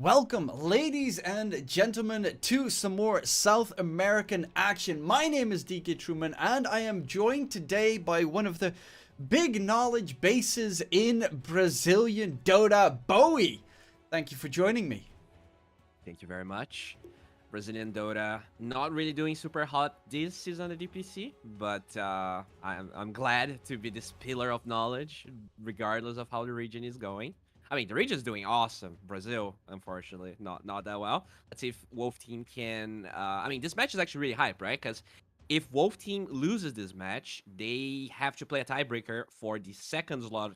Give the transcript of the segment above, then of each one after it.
Welcome, ladies and gentlemen, to some more South American action. My name is Dktruman, and I am joined today by one of the big knowledge bases in Brazilian D2Bowie. Thank you for joining me. Thank you very much. Brazilian Dota not really doing super hot this season on the DPC, but I'm glad to be this pillar of knowledge, regardless of how the region is going. I mean, the region is doing awesome. Brazil, unfortunately, not that well. Let's see if Wolf Team can. I mean, this match is actually really hype, right? Because if Wolf Team loses this match, they have to play a tiebreaker for the second slot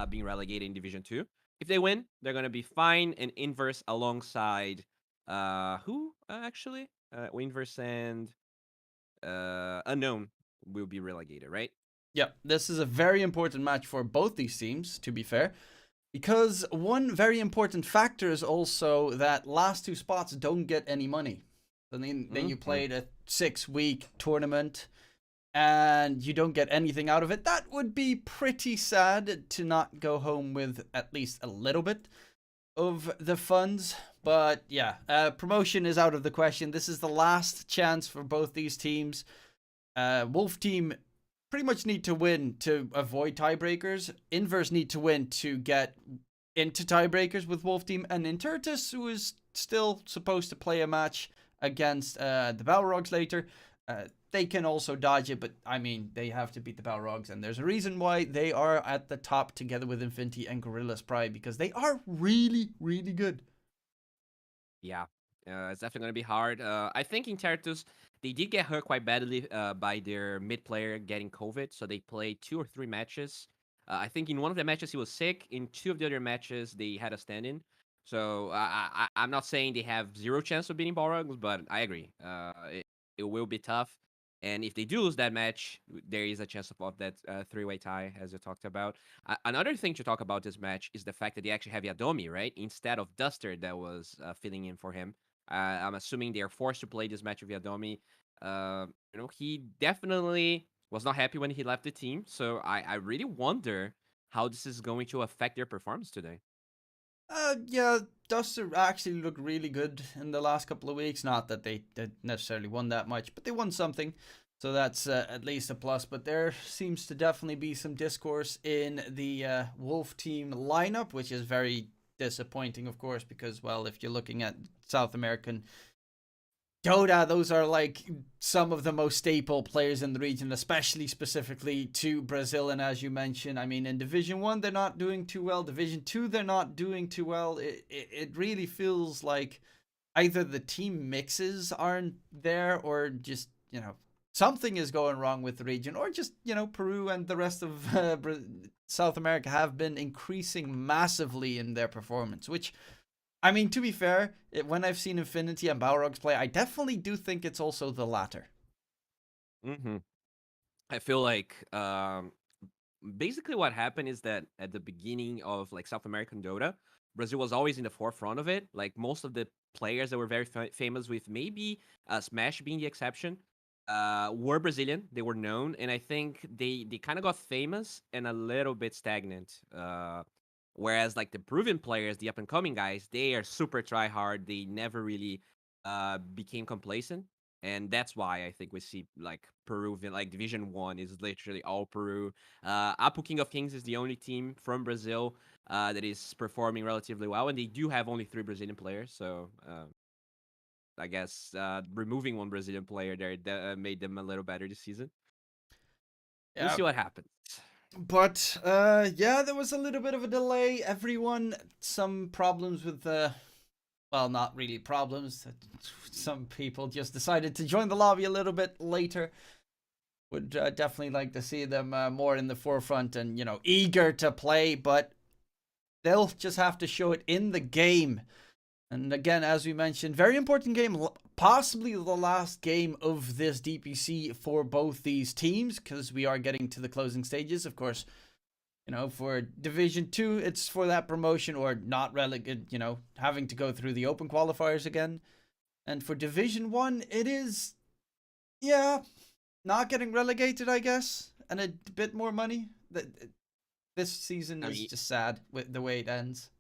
being relegated in Division Two. If they win, they're gonna be fine and inverse alongside who actually Inverse and Unknown will be relegated, right? Yeah, this is a very important match for both these teams, to be fair. Because one very important factor is also that last two spots don't get any money. So then you played a 6-week tournament and you don't get anything out of it. That would be pretty sad to not go home with at least a little bit of the funds. But yeah, promotion is out of the question. This is the last chance for both these teams. Wolf Team pretty much need to win to avoid tiebreakers. Inverse need to win to get into tiebreakers with Wolf Team. And Intertus, who is still supposed to play a match against the Balrogs later, they can also dodge it, but I mean, they have to beat the Balrogs, and there's a reason why they are at the top together with Infinity and Gorilla's Pride, because they are really, really good. Yeah, it's definitely going to be hard. I think in Tertus, they did get hurt quite badly by their mid player getting COVID, so they played 2 or 3 matches. I think in one of the matches he was sick. In 2 of the other matches, they had a stand-in. So I'm not saying they have zero chance of beating Balrogs, but I agree. It will be tough. And if they do lose that match, there is a chance of that 3-way tie, as you talked about. Another thing to talk about this match is the fact that they actually have Yadomi, right? Instead of Duster that was filling in for him. I'm assuming they are forced to play this match with Yadomi. He definitely was not happy when he left the team. So I really wonder how this is going to affect their performance today. Yeah, Duster actually looked really good in the last couple of weeks. Not that they necessarily won that much, but they won something. So that's at least a plus. But there seems to definitely be some discourse in the Wolf Team lineup, which is very disappointing, of course, because, well, if you're looking at South American Dota, those are like some of the most staple players in the region, especially specifically to Brazil. And as you mentioned, I mean, in Division 1, they're not doing too well. Division 2, they're not doing too well. It really feels like either the team mixes aren't there or just, something is going wrong with the region, or just, Peru and the rest of South America have been increasing massively in their performance, which, I mean, to be fair, when I've seen Infinity and Balrogs play, I definitely do think it's also the latter. Mm-hmm. I feel like basically what happened is that at the beginning of like South American Dota, Brazil was always in the forefront of it. Like most of the players that were very famous, with maybe Smash being the exception, were Brazilian. They were known, and I think they kind of got famous and a little bit stagnant. Whereas like the proven players, the up and coming guys, they are super try hard. They never really became complacent. And that's why I think we see like Peruvian, like Division One is literally all Peru. Apu King of Kings is the only team from Brazil that is performing relatively well, and they do have only 3 Brazilian players. So I guess removing one Brazilian player there made them a little better this season. We'll Yeah, see what happens. but yeah, there was a little bit of a delay. Everyone, some problems with well, not really problems. Some people just decided to join the lobby a little bit later. Would definitely like to see them more in the forefront and, eager to play, but they'll just have to show it in the game. And again, as we mentioned, very important game, possibly the last game of this DPC for both these teams, because we are getting to the closing stages. Of course, for Division 2, it's for that promotion or not relegated, having to go through the open qualifiers again. And for Division 1, it is, yeah, not getting relegated, I guess, and a bit more money. This season I is mean, just sad with the way it ends.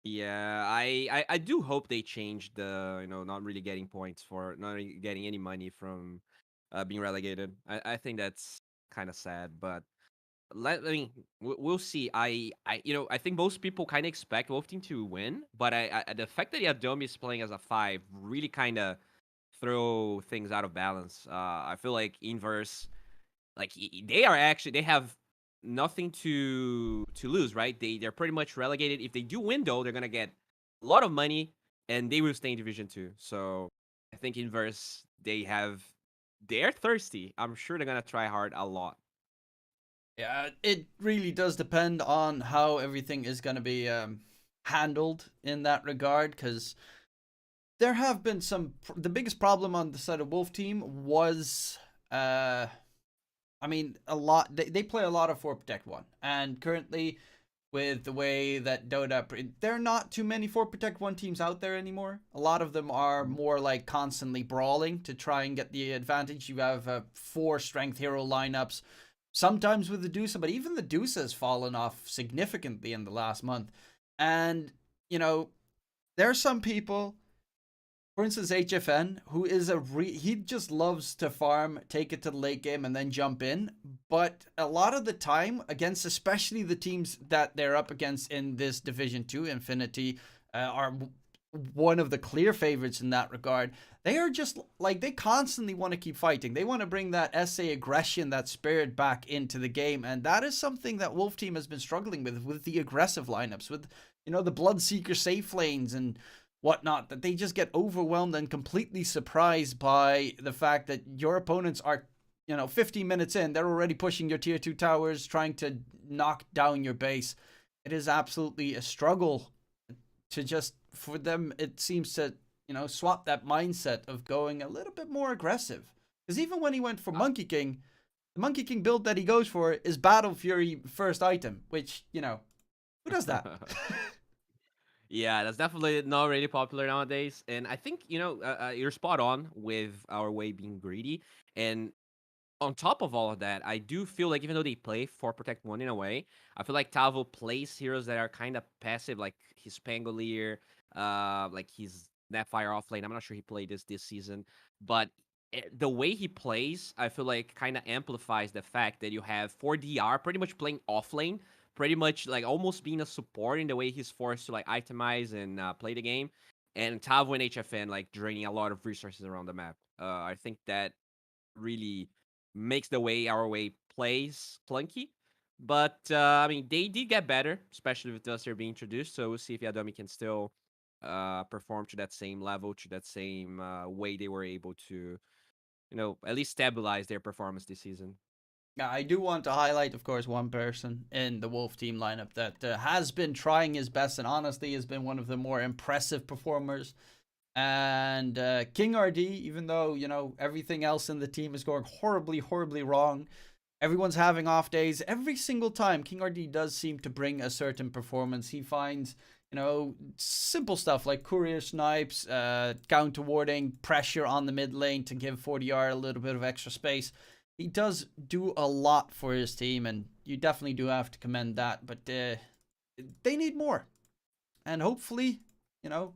Yeah, I do hope they change the not really getting points for not really getting any money from being relegated. I think that's kind of sad, but I mean we'll see. I think most people kind of expect Wolf Team to win, but the fact that Yadomi is playing as a 5 really kind of throw things out of balance. I feel like Inverse, like they have nothing to lose, right? They're pretty much relegated. If they do win though, they're gonna get a lot of money and they will stay in Division 2. So I think Inverse, they're thirsty. I'm sure they're gonna try hard a lot. Yeah, it really does depend on how everything is going to be handled in that regard, because there have been some. The biggest problem on the side of Wolf Team was, I mean, a lot. They play a lot of 4 Protect 1, and currently, with the way that Dota, there are not too many 4 Protect 1 teams out there anymore. A lot of them are Mhm. more like constantly brawling to try and get the advantage. You have 4 strength hero lineups, sometimes with the Dusa, but even the Dusa has fallen off significantly in the last month. And, you know, there are some people, for instance, HFN, who is he just loves to farm, take it to the late game, and then jump in. But a lot of the time, against especially the teams that they're up against in this Division 2, Infinity are one of the clear favorites in that regard. They are just like, they constantly want to keep fighting. They want to bring that SA aggression, that spirit back into the game, and that is something that Wolf Team has been struggling with the aggressive lineups, with the Bloodseeker safe lanes and whatnot, that they just get overwhelmed and completely surprised by the fact that your opponents are 15 minutes in, they're already pushing your tier 2 towers, trying to knock down your base. It is absolutely a struggle to just, for them, it seems to, swap that mindset of going a little bit more aggressive. Because even when he went for Monkey King, the Monkey King build that he goes for is Battle Fury first item, which, who does that? Yeah, that's definitely not really popular nowadays. And I think you're spot on with our way being greedy. And on top of all of that, I do feel like even though they play for Protect 1 in a way, I feel like Tavo plays heroes that are kind of passive, like his Pangolier, like his Snapfire offlane. I'm not sure he played this season, but the way he plays, I feel like kind of amplifies the fact that you have 4DR pretty much playing offlane, pretty much like almost being a support in the way he's forced to like itemize and play the game, and Tavo and HFN like draining a lot of resources around the map. I think that really makes the way our way plays clunky. But I mean, they did get better, especially with Duster being introduced. So we'll see if Yadomi can still perform to that same level, to that same way they were able to, at least stabilize their performance this season. Yeah, I do want to highlight, of course, one person in the Wolf Team lineup that has been trying his best and honestly has been one of the more impressive performers. And King RD, even though, everything else in the team is going horribly, horribly wrong, everyone's having off days. Every single time, King RD does seem to bring a certain performance. He finds, simple stuff like courier snipes, counter warding, pressure on the mid lane to give 40R a little bit of extra space. He does do a lot for his team, and you definitely do have to commend that. But they need more. And hopefully, you know,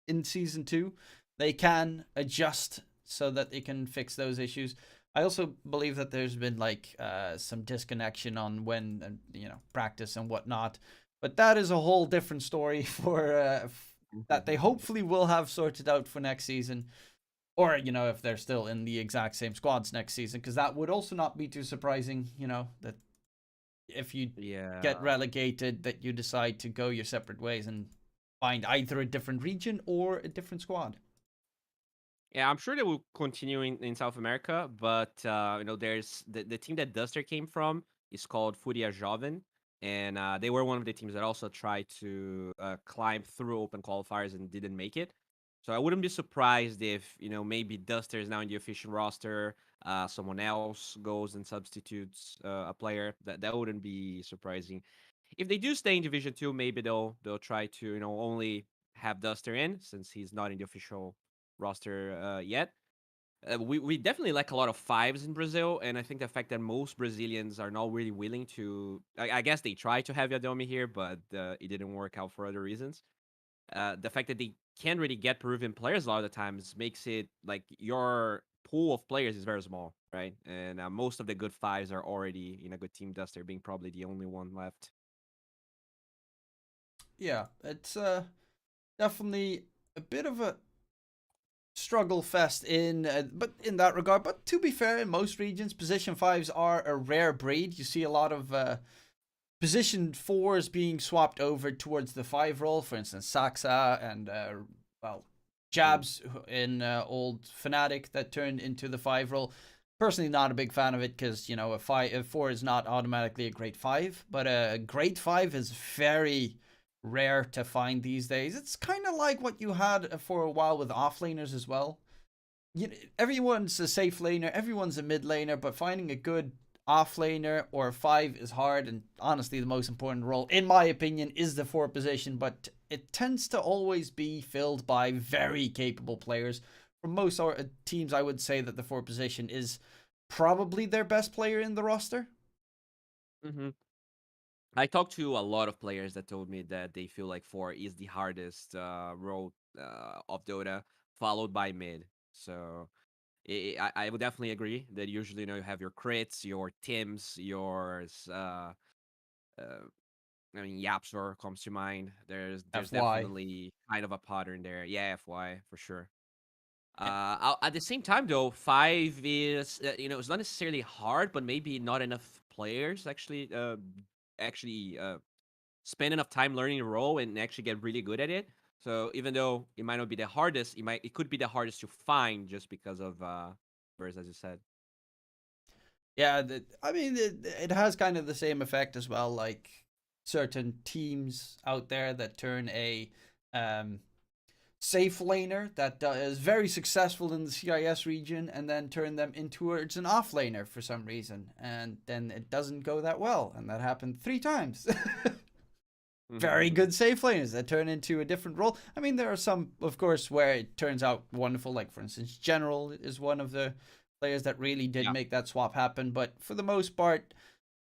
in season 2, they can adjust so that they can fix those issues. I also believe that there's been like some disconnection on when practice and whatnot, but that is a whole different story for that they hopefully will have sorted out for next season, or if they're still in the exact same squads next season, because that would also not be too surprising. That if you get Yeah. relegated, that you decide to go your separate ways and find either a different region or a different squad. Yeah, I'm sure they will continue in South America, but there's the team that Duster came from is called Furia Joven, and they were one of the teams that also tried to climb through open qualifiers and didn't make it. So I wouldn't be surprised if maybe Duster is now in the official roster. Someone else goes and substitutes a player. That wouldn't be surprising. If they do stay in Division 2, maybe they'll try to only have Duster in since he's not in the official roster yet. we definitely lack a lot of fives in Brazil, and I think the fact that most Brazilians are not really willing to. I guess they tried to have Yadomi here, but it didn't work out for other reasons. The fact that they can't really get Peruvian players a lot of the times makes it like your pool of players is very small, right? And most of the good fives are already in a good team, thus they're being probably the only one left. Yeah, it's definitely a bit of a struggle fest but in that regard. But to be fair, in most regions, position fives are a rare breed. You see a lot of position fours being swapped over towards the five role. For instance, Saxa and well, Mm. Jabs in old Fnatic that turned into the five role. Personally, not a big fan of it because you know a four is not automatically a great five, but a great five is very rare to find these days. It's kind of like what you had for a while with offlaners as well. Everyone's a safe laner, everyone's a mid laner, but finding a good offlaner or five is hard. And honestly, the most important role, in my opinion, is the four position. But it tends to always be filled by very capable players. For most teams, I would say that the four position is probably their best player in the roster. Hmm. I talked to a lot of players that told me that they feel like four is the hardest role of Dota, followed by mid. So I would definitely agree that usually you have your crits, your tims, yours. Uh, I mean, Yapsor comes to mind. There's FY. definitely kind of a pattern there. Yeah, FY for sure. At the same time, though, five is it's not necessarily hard, but maybe not enough players actually spend enough time learning the role and actually get really good at it. So even though it might not be the hardest, it could be the hardest to find just because of birds, as you said. Yeah, I mean, it has kind of the same effect as well. Like certain teams out there that turn a um, safe laner that is very successful in the CIS region and then turn them into an off laner for some reason. And then it doesn't go that well. And that happened 3 times. Very good safe laners that turn into a different role. I mean, there are some, of course, where it turns out wonderful. Like, for instance, General is one of the players that really did Yeah, make that swap happen. But for the most part,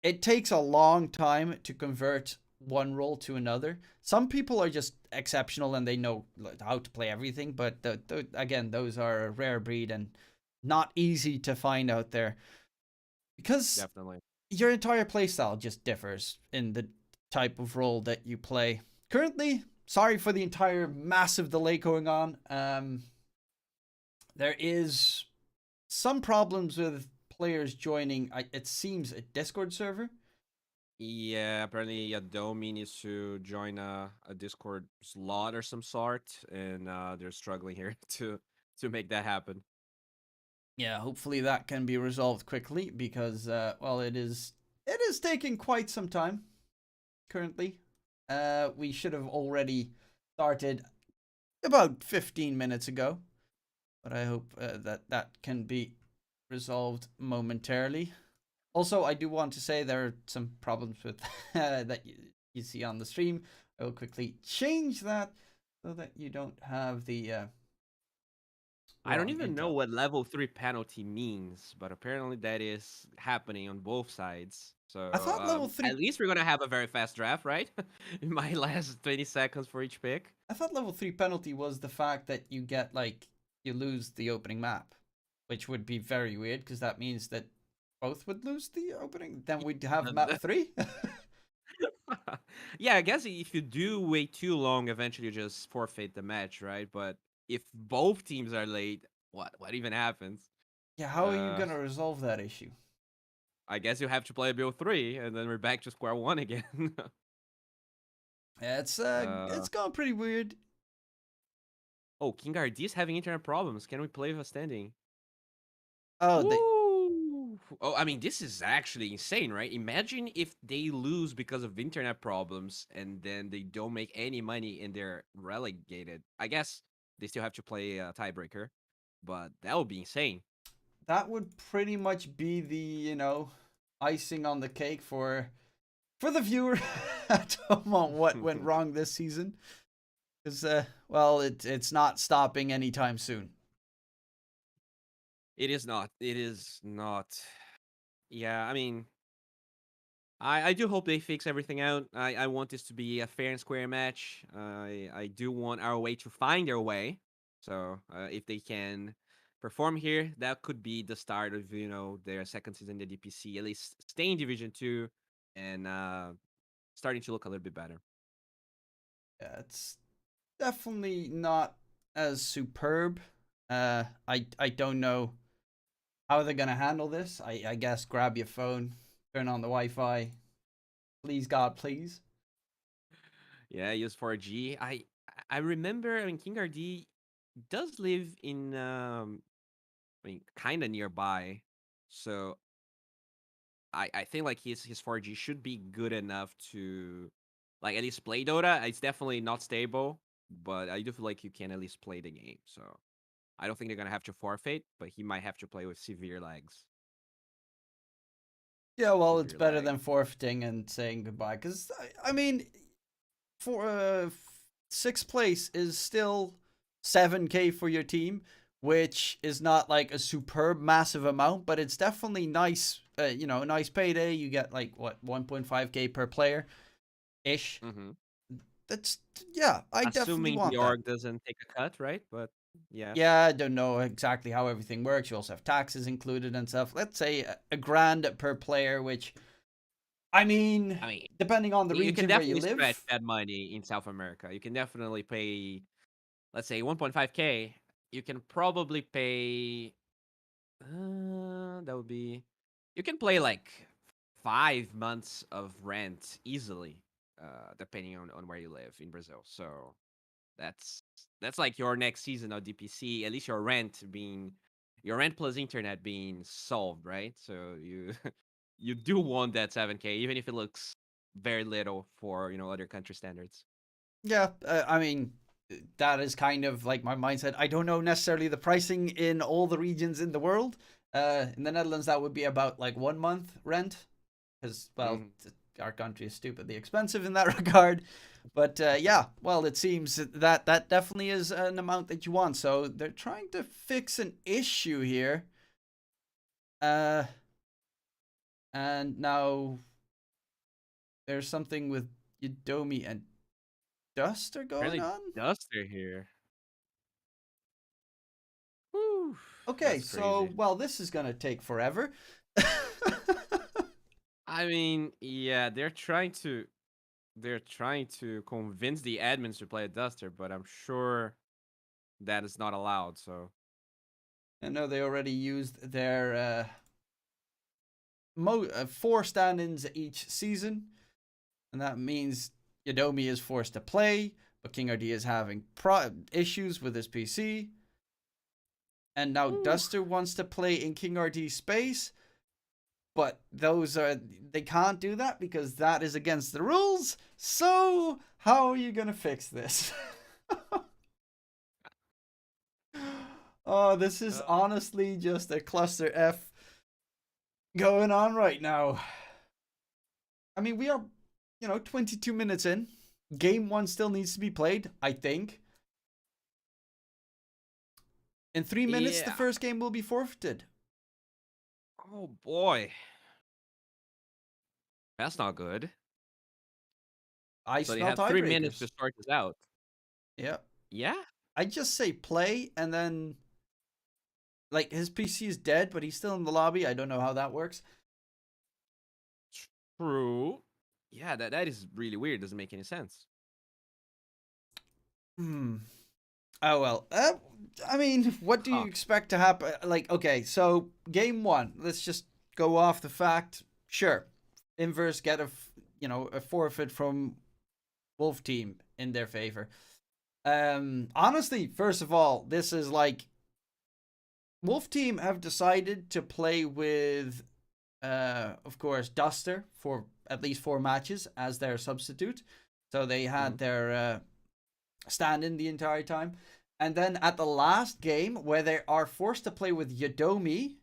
it takes a long time to convert one role to another. Some people are just exceptional and they know how to play everything, but again, those are a rare breed and not easy to find out there because definitely. your entire playstyle just differs in the type of role that you play. Currently, sorry for the entire massive delay going on. There is some problems with players joining. It seems a Discord server. Yeah, apparently Adomi needs to join a Discord slot or some sort, and they're struggling here to make that happen. Yeah, hopefully that can be resolved quickly because well, it is taking quite some time currently. We should have already started about 15 minutes ago, but I hope that can be resolved momentarily. Also, I do want to say there are some problems with that you see on the stream. I will quickly change that so that you don't have the I don't wrong even know intel. what level 3 penalty means, but apparently that is happening on both sides. So I thought level 3 at least we're gonna have a very fast draft, right? It might last 20 seconds for each pick. I thought level 3 penalty was the fact that you get like you lose the opening map, which would be very weird because that means that both would lose the opening. Then we'd have map 3. Yeah, I guess if you do wait too long, eventually you just forfeit the match, right? But if both teams are late, what even happens? Yeah, how are you Uh, going to resolve that issue? I guess you have to play a build 3, and then we're back to square one again. Yeah, uh, it's gone pretty weird. oh, King RD is having internet problems. Can we play with a standing? Oh, they Woo! Oh, I mean, this is actually insane, right? Imagine if they lose because of internet problems and then they don't make any money and they're relegated. I guess they still have to play a tiebreaker, but that would be insane. that would pretty much be the, icing on the cake for the viewer at home on what went wrong this season. Because well, it's not stopping anytime soon. It is not. It is not. Yeah, I mean, I do hope they fix everything out. I want this to be a fair and square match. I do want our way to find their way. So if they can perform here, that could be the start of their second season in the DPC. At least stay in Division 2 and starting to look a little bit better. Yeah, it's definitely not as superb. I don't know how they're gonna handle this. I guess grab your phone, turn on the Wi-Fi. Please God, please. Yeah, use 4G. I remember. I mean, King RD does live in I mean, kind of nearby. So I think like his 4G should be good enough to like at least play Dota. It's definitely not stable, but I do feel like you can at least play the game. So I don't think they're gonna have to forfeit, but he might have to play with severe lags. Yeah, well, it's Severe better lag. than forfeiting and saying goodbye. Because I mean, for sixth place is still 7K for your team, which is not like a superb massive amount, but it's definitely nice. A nice payday. You get like what 1.5K per player ish. Mm-hmm. That's yeah. I definitely Assuming the want that. org doesn't take a cut, right? But yeah. Yeah, I don't know exactly how everything works. You also have taxes included and stuff. Let's say a grand per player, which I mean, I mean, depending on the you can region where you definitely stretch live. that money in South America. You can definitely pay, let's say, 1.5K. You can probably pay. That would be. You can play like 5 months of rent easily, depending on where you live in Brazil. So that's that's like your next season of DPC. At least your rent plus internet being solved, right? So you you do want that 7K, even if it looks very little for other country standards. Yeah, I mean, that is kind of like my mindset. I don't know necessarily the pricing in all the regions in the world. In the Netherlands, that would be about like 1 month rent, because well, Mhm. our country is stupidly expensive in that regard. But yeah, well, it seems that definitely is an amount that you want. So they're trying to fix an issue here. Uh, and now there's something with Udomi and Duster going Apparently, on. Duster here. Whew, Okay, that's so crazy. well, this is gonna take forever. I mean, yeah, they're trying to convince the admins to play a Duster, but I'm sure that is not allowed. So I know they already used their 4 stand-ins each season, and that means Yadomi is forced to play, but King RD is having issues with his PC, and now whew. Duster wants to play in King RD space, but they can't do that because that is against the rules. So how are you gonna fix this? Oh, this is Uh, honestly just a cluster F going on right now. I mean, we are, 22 minutes in. Game one still needs to be played, I think. In 3 minutes, the yeah. first game will be forfeited. Oh boy, that's not good. I So they smell have 3 minutes to tiebreakers. sort this out. Yeah. Yeah, I just say play and then, like, his PC is dead, but he's still in the lobby. I don't know how that works. true. Yeah, that is really weird. Doesn't make any sense. Hmm. Oh, well. I mean, what do you Huh. expect to happen? Like, okay, so game one, let's just go off the fact. Sure. Inverse get a forfeit from Wolf team in their favor. Honestly, first of all, this is like Wolf team have decided to play with, of course, Duster for at least 4 matches as their substitute. So they had Mhm. their stand in the entire time. And then at the last game, where they are forced to play with Yadomi,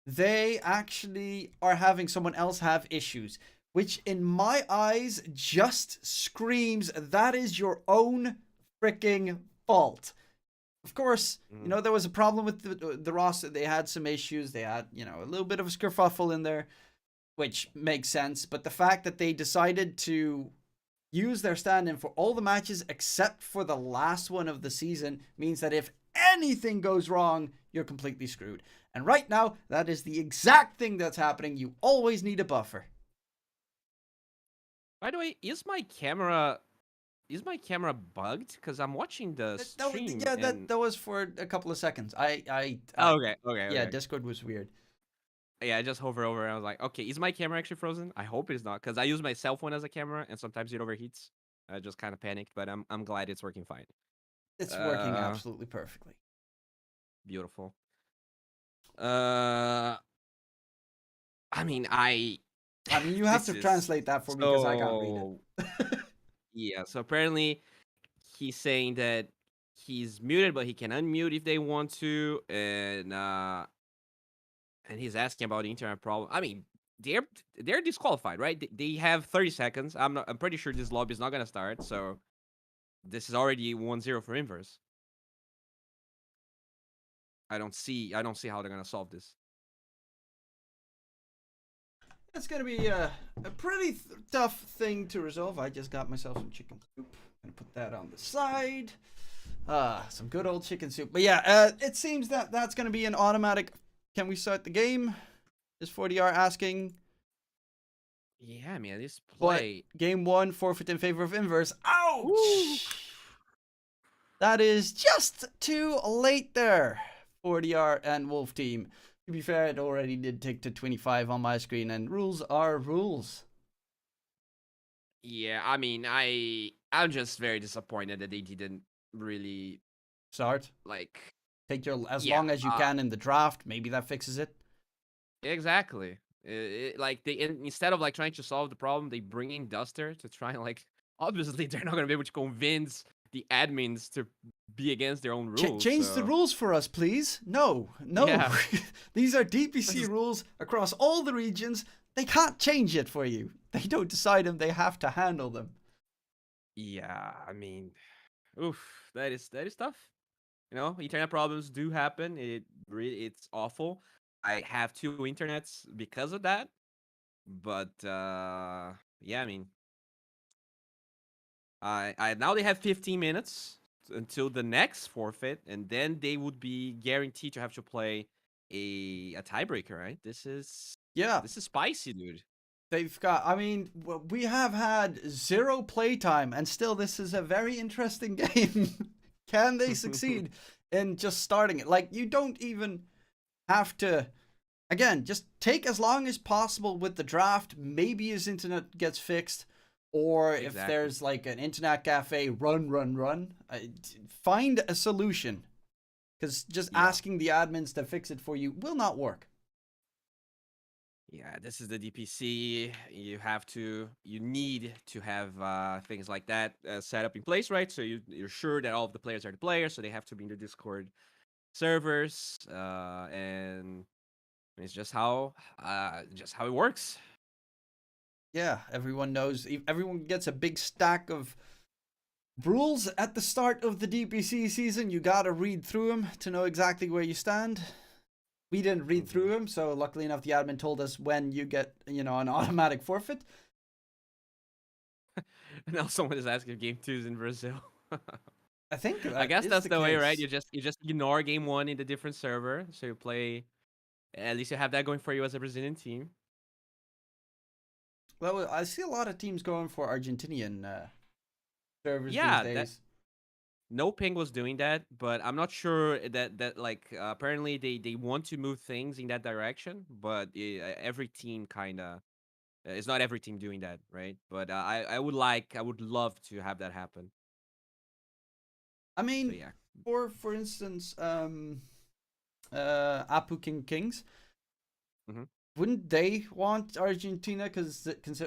they actually are having someone else have issues, which in my eyes just screams that is your own freaking fault. Of course, Mhm. there was a problem with the roster. They had some issues. They had, a little bit of a skerfuffle in there, which makes sense. But the fact that they decided to use their stand-in for all the matches except for the last one of the season means that if anything goes wrong, you're completely screwed. And right now, that is the exact thing that's happening. You always need a buffer. By the way, is my camera bugged? Because I'm watching the stream Yeah, and that was for a couple of seconds. oh, okay, Yeah, okay. Discord was weird. Yeah, I just hover over and I was like, okay, is my camera actually frozen? I hope it's not, because I use my cell phone as a camera and sometimes it overheats. I just kind of panicked, but I'm glad it's working fine. It's working Uh, absolutely perfectly. Beautiful. Uh, I mean, You have this to is translate that for me because I can't read so it. yeah. So apparently he's saying that he's muted, but he can unmute if they want to, and he's asking about the internet problem. I mean, they're disqualified, right? They have 30 seconds. I'm pretty sure this lobby is not gonna start, so this is already 1-0 for Inverse. I don't see how they're gonna solve this. It's gonna be a pretty tough thing to resolve. I just got myself some chicken soup. Gonna put that on the side. Some good old chicken soup. But yeah, it seems that that's gonna be an automatic. Can we start the game? Is 40R asking. Yeah, man, this But play. game one, forfeit in favor of Inverse. Woo! Ouch! That is just too late there. 40R and Wolf Team. To be fair, it already did tick to 25 on my screen, and rules are rules. Yeah, I mean, I'm just very disappointed that they didn't really Start. like. Take your as Yeah, long as you can in the draft. Maybe that fixes it. exactly. Like instead of like trying to solve the problem, they bring in Duster to try and like. Obviously, they're not gonna be able to convince the admins to be against their own rules. Change the So rules for us, please. No, no. yeah, These are DPC rules across all the regions. They can't change it for you. They don't decide them. They have to handle them. yeah. I mean, oof, that is tough. Internet problems do happen. It's awful. I have two internets because of that. But yeah, I mean, I now they have 15 minutes until the next forfeit, and then they would be guaranteed to have to play a tiebreaker, right? Yeah, This is spicy, dude. they've got. We have had zero playtime, and still, this is a very interesting game. Can they succeed in just starting it? Like, you don't even have to. Again, just take as long as possible with the draft. Maybe his internet gets fixed, or if Exactly. there's like an internet cafe, run. Find a solution, because just Yeah. asking the admins to fix it for you will not work. Yeah, this is the DPC. You need to have things like that set up in place, right? So you're sure that all of the players are the players, so they have to be in the Discord servers, and it's just how it works. Yeah, everyone knows. Everyone gets a big stack of rules at the start of the DPC season. You gotta read through them to know exactly where you stand. We didn't read Hmm. through them, so luckily enough, the admin told us when you get, an automatic forfeit. Now someone is asking if game two is in Brazil. I think I that guess is that's the the way, right? case. You just ignore game one in the different server, so you play. At least you have that going for you as a Brazilian team. Well, I see a lot of teams going for Argentinian servers these Yeah, that days. No Ping was doing that, but I'm not sure that like apparently they want to move things in that direction, but every team kind of it's not every team doing that, right? But I would love to have that happen. I So mean, yeah. for instance, Apu King Kings, Hmm. wouldn't they want Argentina?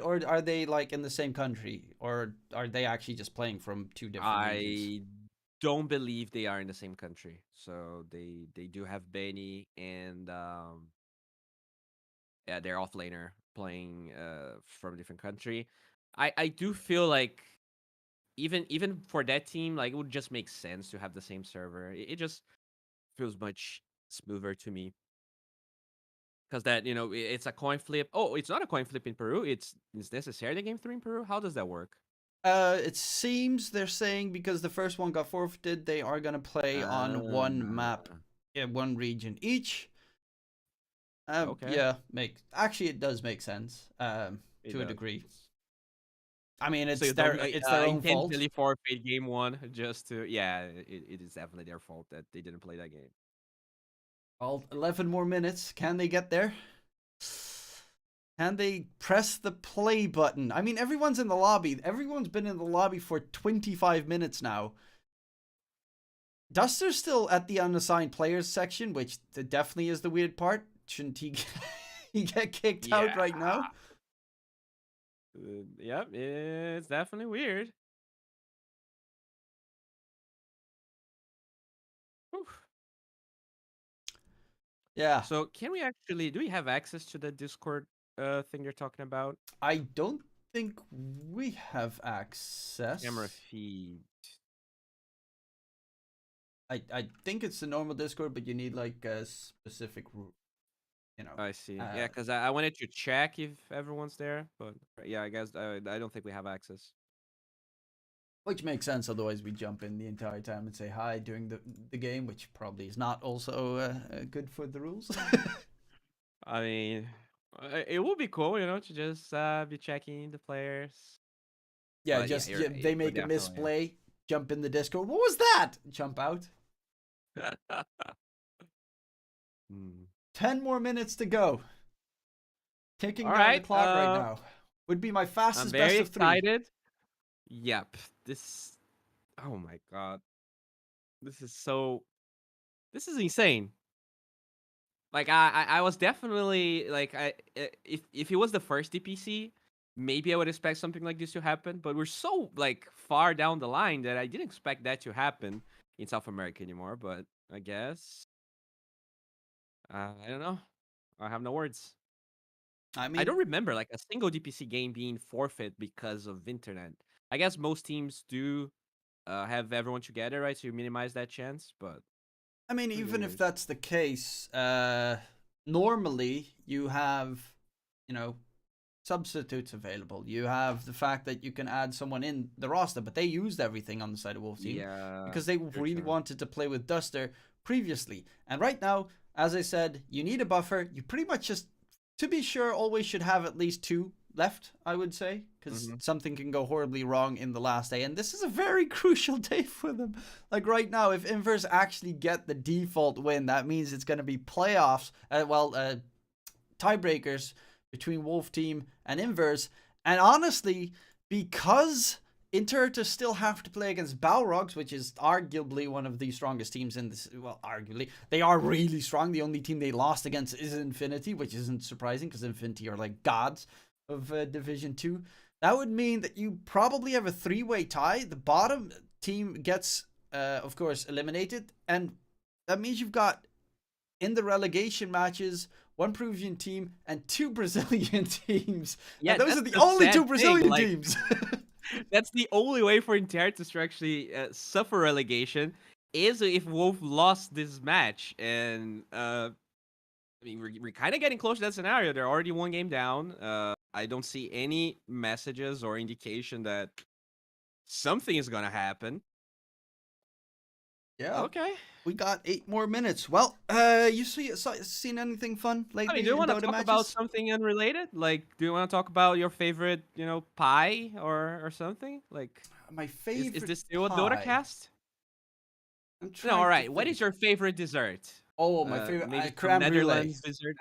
Or are they like in the same country, or are they actually just playing from two different regions? I don't believe they are in the same country, so they do have Benny and yeah, they're offlaner playing from a different country. I do feel like even for that team, like it would just make sense to have the same server. It just feels much smoother to me because that it's a coin flip. Oh, it's not a coin flip in Peru. It's necessarily game three in Peru. How does that work? It seems they're saying because the first one got forfeited, they are gonna play on one map, Ah, one region each. okay, Yeah, actually it does make sense. it To a does. degree. I mean, So you don't it's their own fault. intentionally forfeit game one just to it is definitely their fault that they didn't play that game. All 11 more minutes. Can they get there? Can they press the play button? I mean, everyone's in the lobby. Everyone's been in the lobby for 25 minutes now. Duster's still at the unassigned players section, which definitely is the weird part. Shouldn't he he get kicked out right now? Yep, it's definitely weird. Whew. Yeah. So can we actually do we have access to the Discord thing you're talking about? I don't think we have Camera access. feed. I think it's the normal Discord, but you need like a specific, I see. Yeah, because I wanted to check if everyone's there, but yeah, I guess I don't think we have access. which makes sense. Otherwise, we jump in the entire time and say hi during the game, which probably is not also good for the rules. I mean, it would be cool, to just be checking the players. Yeah, But yeah, just you're right. they We're make a definitely misplay, jump in the Discord. What was that? Jump out. Hmm. 10 more minutes to go. Ticking All down the right. clock right now. Would be my I'm fastest very best of 3. excited. Yep. This. Oh my god. This is so. This is insane. Like I was definitely like if it was the first DPC, maybe I would expect something like this to happen. But we're so like far down the line that I didn't expect that to happen in South America anymore. But I guess I don't know. I have no words. I I don't mean, remember like a single DPC game being forfeit because of internet. I guess most teams do have everyone together, right? To minimize that chance, but pretty even if weird. that's the case, normally you have, you know, substitutes available. You have the fact that you can add someone in the roster, but they used everything on the side of Wolf Team Yeah, because they really true. wanted to play with Duster previously. And right now, as I said, you need a buffer. You pretty much just, to be sure, always should have at least 2 left, I would say, because Hmm. something can go horribly wrong in the last day. And this is a very crucial day for them. Like right now, if Inverse actually get the default win, that means it's going to be playoffs. Tiebreakers between Wolf Team and Inverse. And honestly, because Inter still have to play against Balrogs, which is arguably one of the strongest teams in this. Well, arguably. They are really strong. The only team they lost against is Infinity, which isn't surprising because Infinity are like gods of Division 2. That would mean that you probably have a 3-way tie. The bottom team gets, of course, eliminated. And that means you've got, in the relegation matches, 1 Peruvian team and 2 Brazilian teams. Yeah, And those that's are the the only sad 2 thing. Brazilian Like, teams. that's the only way for Intertus to actually suffer relegation is if Wolf lost this match. And I mean, we're kind of getting close to that scenario. They're already 1 game down. I don't see any messages or indication that something is gonna happen. Yeah. Okay. We got 8 more minutes. Well, seen anything fun I mean, lately do you in want to Dota talk about matches? something unrelated? Like, do you want to talk about your favorite, pie or something? Like, My is favorite this still a Dota pie. cast? I'm No, all trying to right. What is think. your favorite dessert? Oh, my favorite Maybe some creme brulee. Netherlands dessert.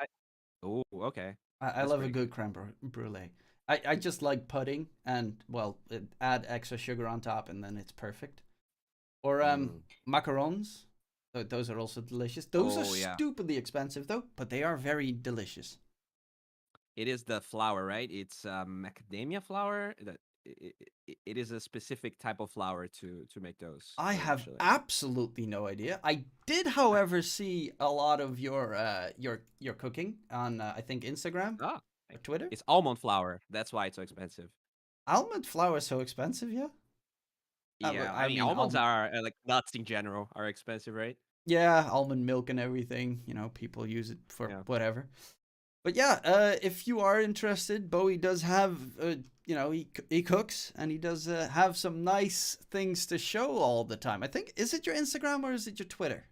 Oh, okay. I That's love a pretty good. good creme brulee. I just like pudding and, well, add extra sugar on top and then it's perfect. Or Mm. macarons. Those are also delicious. Those are Oh yeah. stupidly expensive though, but they are very delicious. It is the flour, right? It's macadamia flour. That it is a specific type of flour to make those I have actually. absolutely no idea. I did, however, see a lot of your cooking on I think Instagram Ah, or Twitter. it's almond flour. That's why it's so expensive. Almond flour is so expensive, yeah. Yeah, I I mean mean, almonds are like nuts in general are expensive, right? yeah, almond milk and everything. You know, people use it for Yeah. whatever. But yeah, if you are interested, Bowie does have, he cooks and he does have some nice things to show all the time. I think, is it your Instagram or is it your Twitter?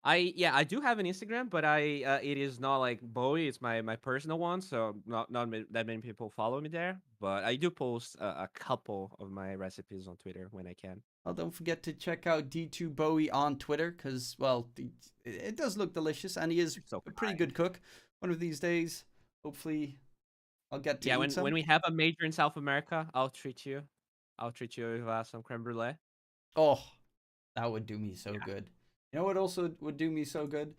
I do have an Instagram, but I it is not like Bowie. It's my personal one, so that many people follow me there. But I do post a couple of my recipes on Twitter when I can. Well, don't forget to check out D2Bowie on Twitter because, well, it does look delicious and he is You're so a pretty kind. good cook. One of these days, hopefully, I'll get to Yeah, eat when some. we have a major in South America, I'll treat you. I'll treat you with some creme brulee. Oh, that would do me so Yeah, good. You know what also would do me so good?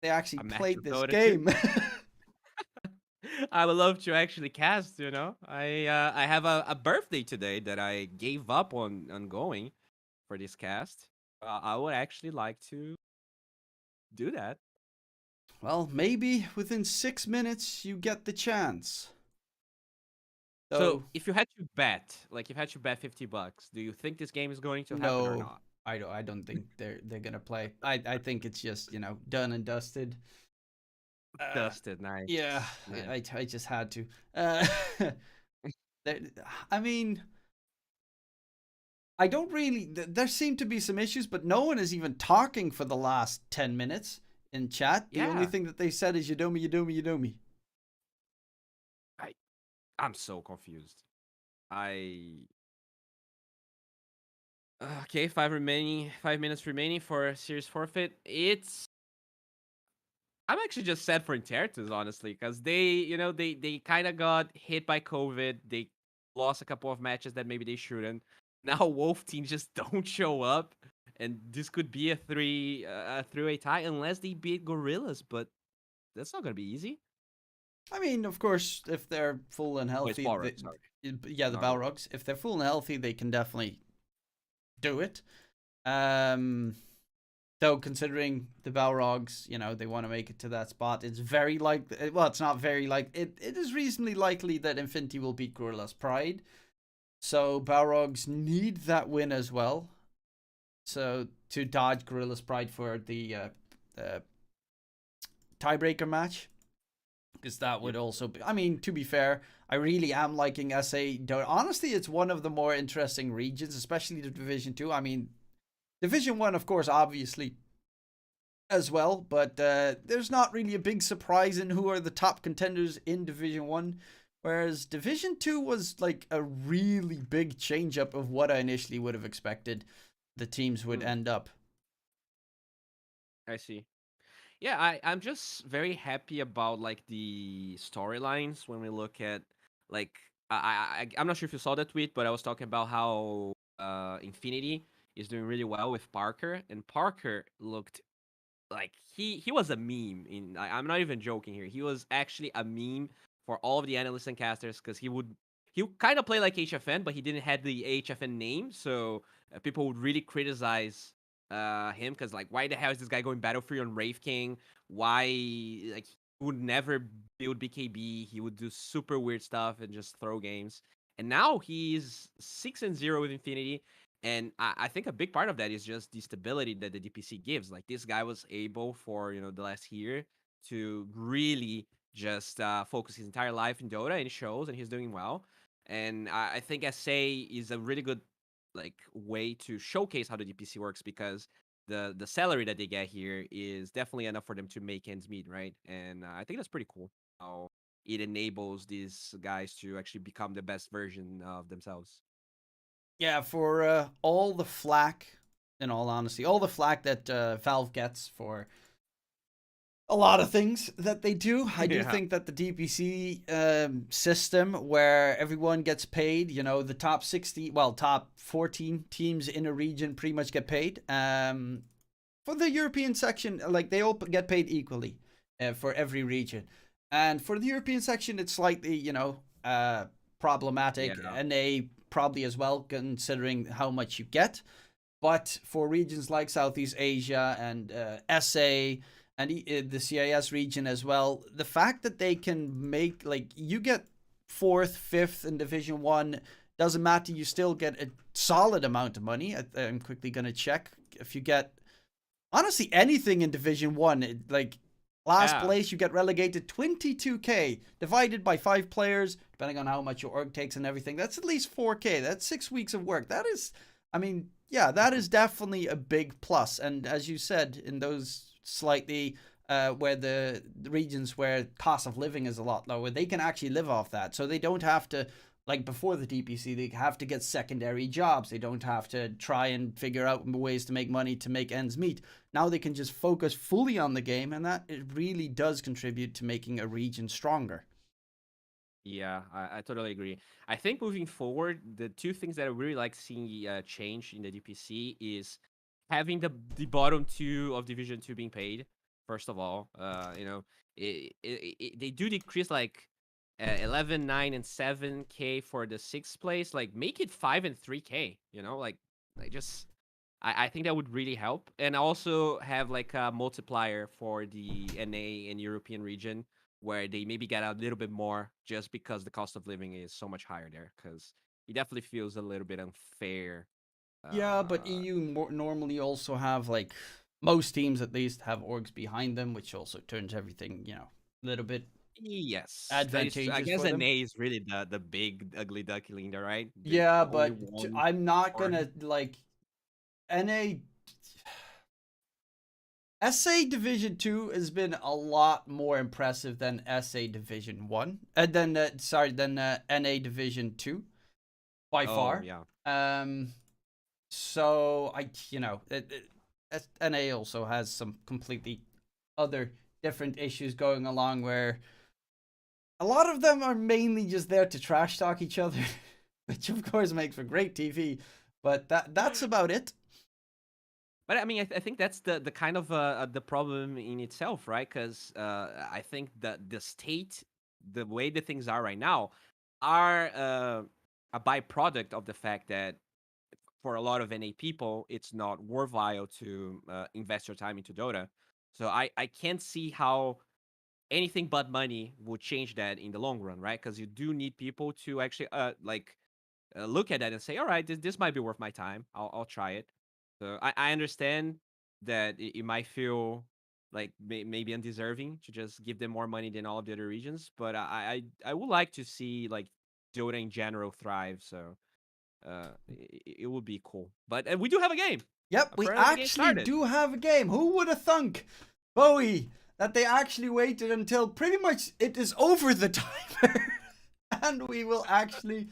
They actually a match played of this Dota too. game. I would love to actually cast. I have a birthday today that I gave up on going for this cast. I would actually like to do that. Well, maybe within 6 minutes you get the chance. So So, if you had to bet, like if you had to bet $50, do you think this game is going to happen or no, not? I don't think they're gonna play. I think it's just done and dusted. Uh, Dusted, nice, yeah, nice. I just had to. Uh, there- I mean, I don't really. There seem to be some issues, but no one is even talking for the last 10 minutes in chat. The only Yeah, thing that they said is "Yadomi, Yadomi, Yadomi." I I'm so confused. I okay, 5 minutes remaining for series forfeit. I'm actually just sad for Intertus, honestly, because they kind of got hit by COVID. They lost a couple of matches that maybe they shouldn't. Now Wolf team just don't show up, and this could be a 3-way tie unless they beat Gorillas, but that's not gonna be easy. I mean, of course, if they're full and Oh, it's healthy, Balrog, sorry, yeah, the not Gorillas. Balrogs. If they're full and healthy, they can definitely do it. Um, though considering the Balrogs, they want to make it to that spot, it's very likely. Well, it's not very like it. It is reasonably likely that Infinity will beat Gorilla's Pride. So Balrogs need that win as well. So to dodge Gorilla's Pride for the tiebreaker match. Because that would Yep. also be. I mean, to be fair, I really am liking SA. Honestly, it's one of the more interesting regions, especially the Division 2. I mean, Division 1, of course, obviously, as well, but there's not really a big surprise in who are the top contenders in Division 1. Whereas Division 2 was like a really big change up of what I initially would have expected the teams would Mm, end up. I see. Yeah, I'm just very happy about like the storylines when we look at like I'm not sure if you saw that tweet, but I was talking about how Infinity is doing really well with Parker, and Parker looked like he was a meme. I'm not even joking here. He was actually a meme for all of the analysts and casters because he would kind of play like HFN, but he didn't have the HFN name, so people would really criticize him because like why the hell is this guy going battle free on Wraith King? Why like he would never build BKB? He would do super weird stuff and just throw games. And now he's 6-0 with Infinity. And I think a big part of that is just the stability that the DPC gives. Like this guy was able for the last year to really just focus his entire life in Dota, and it shows, and he's doing well. And I think SA is a really good like way to showcase how the DPC works because the salary that they get here is definitely enough for them to make ends meet, right? And I think that's pretty cool. How it enables these guys to actually become the best version of themselves. Yeah, for all the flack, in all honesty, all the flack that Valve gets for a lot of things that they do. I do Yeah. think that the DPC system where everyone gets paid, the top 60, well, top 14 teams in a region pretty much get paid. For the European section, like they all get paid equally for every region. And for the European section, it's slightly, problematic. Yeah. NA probably as well, considering how much you get. But for regions like Southeast Asia and SA and the CIS region as well, the fact that they can make like you get fourth, fifth in Division 1 doesn't matter. You still get a solid amount of money. I'm quickly gonna check. If you get honestly anything in Division 1, like last Yeah. place, you get relegated 22k divided by 5 players, depending on how much your org takes and everything. That's at least 4k. That's 6 weeks of work. That is, I mean, yeah, that is definitely a big plus. And as you said, in those slightly where the regions where cost of living is a lot lower, they can actually live off that. So they don't have to, like before the DPC, they have to get secondary jobs. They don't have to try and figure out ways to make money to make ends meet. Now they can just focus fully on the game, and that it really does contribute to making a region stronger. Yeah, I totally agree. I think moving forward, the two things that I really like seeing change in the DPC is having the bottom two of Division Two being paid. First of all, they do decrease like 11, 9, and 7K for the sixth place. Like make it 5 and 3K. I think that would really help, and also have like a multiplier for the NA and European region where they maybe get a little bit more just because the cost of living is so much higher there. Because it definitely feels a little bit unfair. Yeah, but Uh, EU normally also have, like, most teams at least have orgs behind them, which also turns everything, a little bit yes, that is. I advantageous guess for them. NA is really the big ugly duckling there, right? Yeah, Only but one I'm not org. gonna, like, NA. SA Division 2 has been a lot more impressive than SA Division 1. Than NA Division 2 by Oh far. yeah. Um so NA also has some completely other different issues going along where a lot of them are mainly just there to trash talk each other, which of course makes for great TV, but that's about it. But I mean, I think that's the kind of the problem in itself, right? Because I think that the state, the way the things are right now, are a byproduct of the fact that for a lot of NA people, it's not worthwhile to invest your time into Dota. So I can't see how anything but money would change that in the long run, right? Because you do need people to actually look at that and say, all right, this might be worth my time. I'll try it. So I understand that it might feel like maybe undeserving to just give them more money than all of the other regions, but I would like to see like Dota in general thrive. So it would be cool. But we do have a game. Yep, we Apparently, the game actually started. do have a game. Who would have thunk, Bowie, that they actually waited until pretty much it is over the timer and we will actually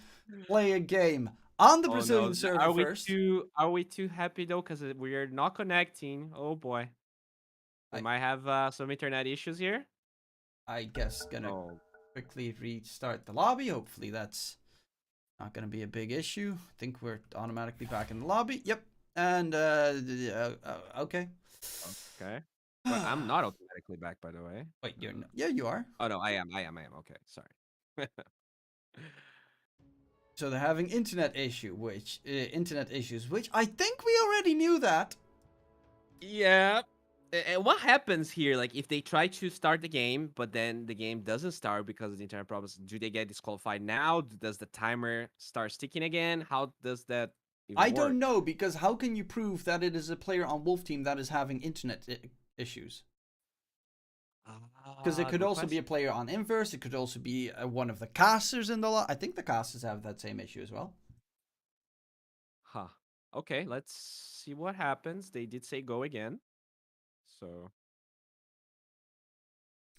play a game on the Oh Brazilian no, server first. are we too happy though? Because we are not connecting. Oh boy, we I might have some internet issues here. I guess gonna Oh, quickly restart the lobby. Hopefully that's not gonna be a big issue. I think we're automatically back in the lobby. Yep. And okay. okay. But I'm not automatically back, by the way. Wait, you're not, yeah, you are. Oh no, I am. Okay, sorry. So they're having internet issues, which I think we already knew that. Yeah. And what happens here? Like, if they try to start the game, but then the game doesn't start because of the internet problems, do they get disqualified now? Does the timer start sticking again? How does that I even don't work? know because how can you prove that it is a player on Wolf Team that is having internet issues? Because it could Good also be a question. player on Inverse. It could also be one of the casters in the lot. I think the casters have that same issue as well. Huh. Okay, let's see what happens. They did say go again. So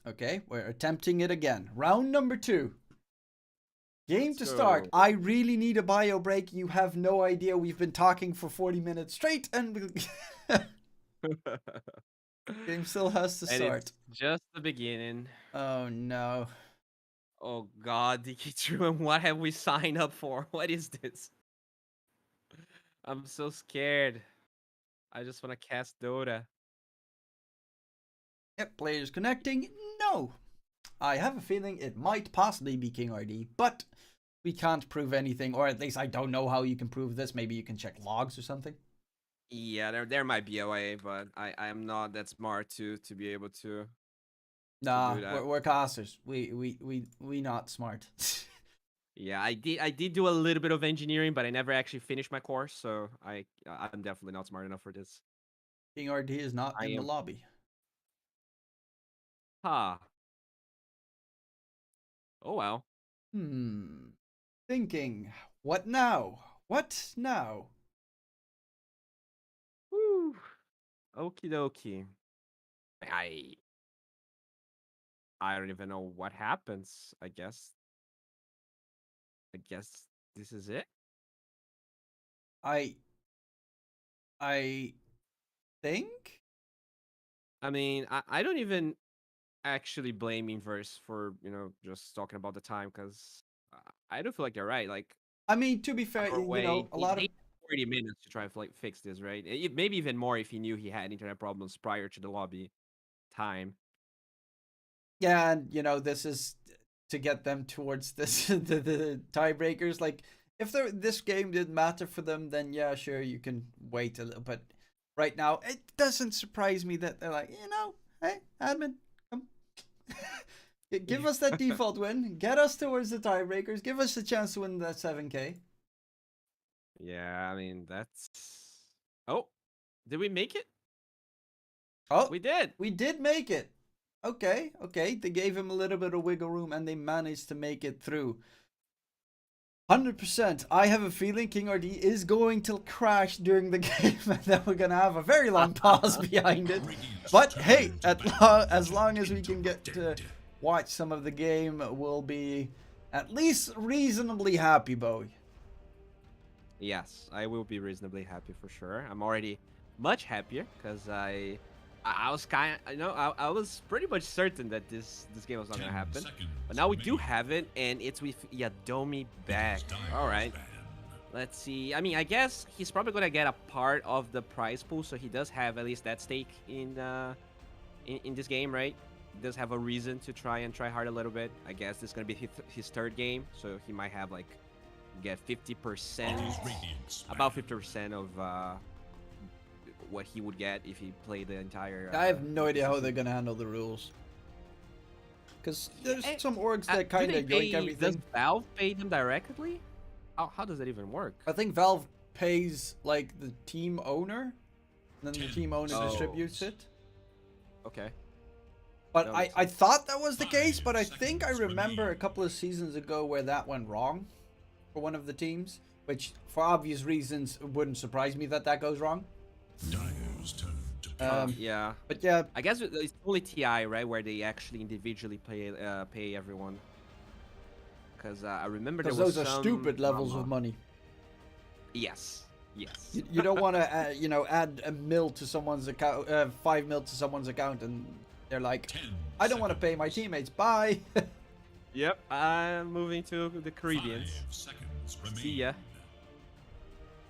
Okay, we're attempting it again. Round number 2. Game let's to start. go. I really need a bio break. You have no idea. We've been talking for 40 minutes straight and game still has to And start. it's just the beginning. Oh no. Oh God, Dktruman, what have we signed up for? What is this? I'm so scared. I just want to cast Dota. Yep, players connecting. No. I have a feeling it might possibly be King RD, but we can't prove anything, or at least I don't know how you can prove this. Maybe you can check logs or something. Yeah, there might be a way, but I am not that smart to be able to Nah, do that. we're casters. We not smart. Yeah, I did do a little bit of engineering, but I never actually finished my course, so I'm definitely not smart enough for this. King RD is not I in the am. lobby. Ha. Oh well. Hmm. Thinking. What now? What now? Woo. Okie dokie. I I don't even know what happens. I guess this is it. I I think. I mean, I don't even actually blame Inverse for just talking about the time because I don't feel like they're right. Like I mean, to be fair, our way, a they lot of had 40 minutes to try and like fix this, right? Maybe even more if he knew he had internet problems prior to the lobby time. yeah, and this is to get them towards this the tiebreakers. Like, if this game didn't matter for them, then yeah, sure, you can wait a little. But right now, it doesn't surprise me that they're like, hey, admin, come, give us that default win, get us towards the tiebreakers, give us a chance to win that 7K. Yeah, I mean that's. Oh, did we make it? Oh, We did. we did make it. Okay, okay. They gave him a little bit of wiggle room and they managed to make it through. 100%. I have a feeling King RD is going to crash during the game and then we're going to have a very long pause behind it. But hey, as long as we can get to watch some of the game, we'll be at least reasonably happy, Bowie. Yes, I will be reasonably happy for sure. I'm already much happier because I was I was pretty much certain that this game was not gonna happen. But now we do have it, and it's with Yadomi back. All right, let's see. I mean, I guess he's probably gonna get a part of the prize pool, so he does have at least that stake in this game, right? He does have a reason to try hard a little bit. I guess this is gonna be his third game, so he might have like get 50%, about 50% of what he would get if he played the entire. I have no idea how season. they're going to handle the rules. Because there's Eh, some orgs that kind of yoink everything. Does Valve pay them directly? How does that even work? I think Valve pays like the team owner, and then the team owner Oh. distributes it. Okay. But That I makes sense. thought that was the case, but I think I remember a couple of seasons ago where that went wrong for one of the teams, which for obvious reasons wouldn't surprise me that goes wrong. Yeah. But yeah, I guess it's only TI, right, where they actually individually pay everyone. Because I remember there because was those are some stupid levels drama. of money. Yes. Yes. You don't want to, add a mil to someone's account, 5 mil to someone's account, and they're like, I don't want to pay my teammates. Bye. Yep. I'm moving to the Caribbeans. See ya.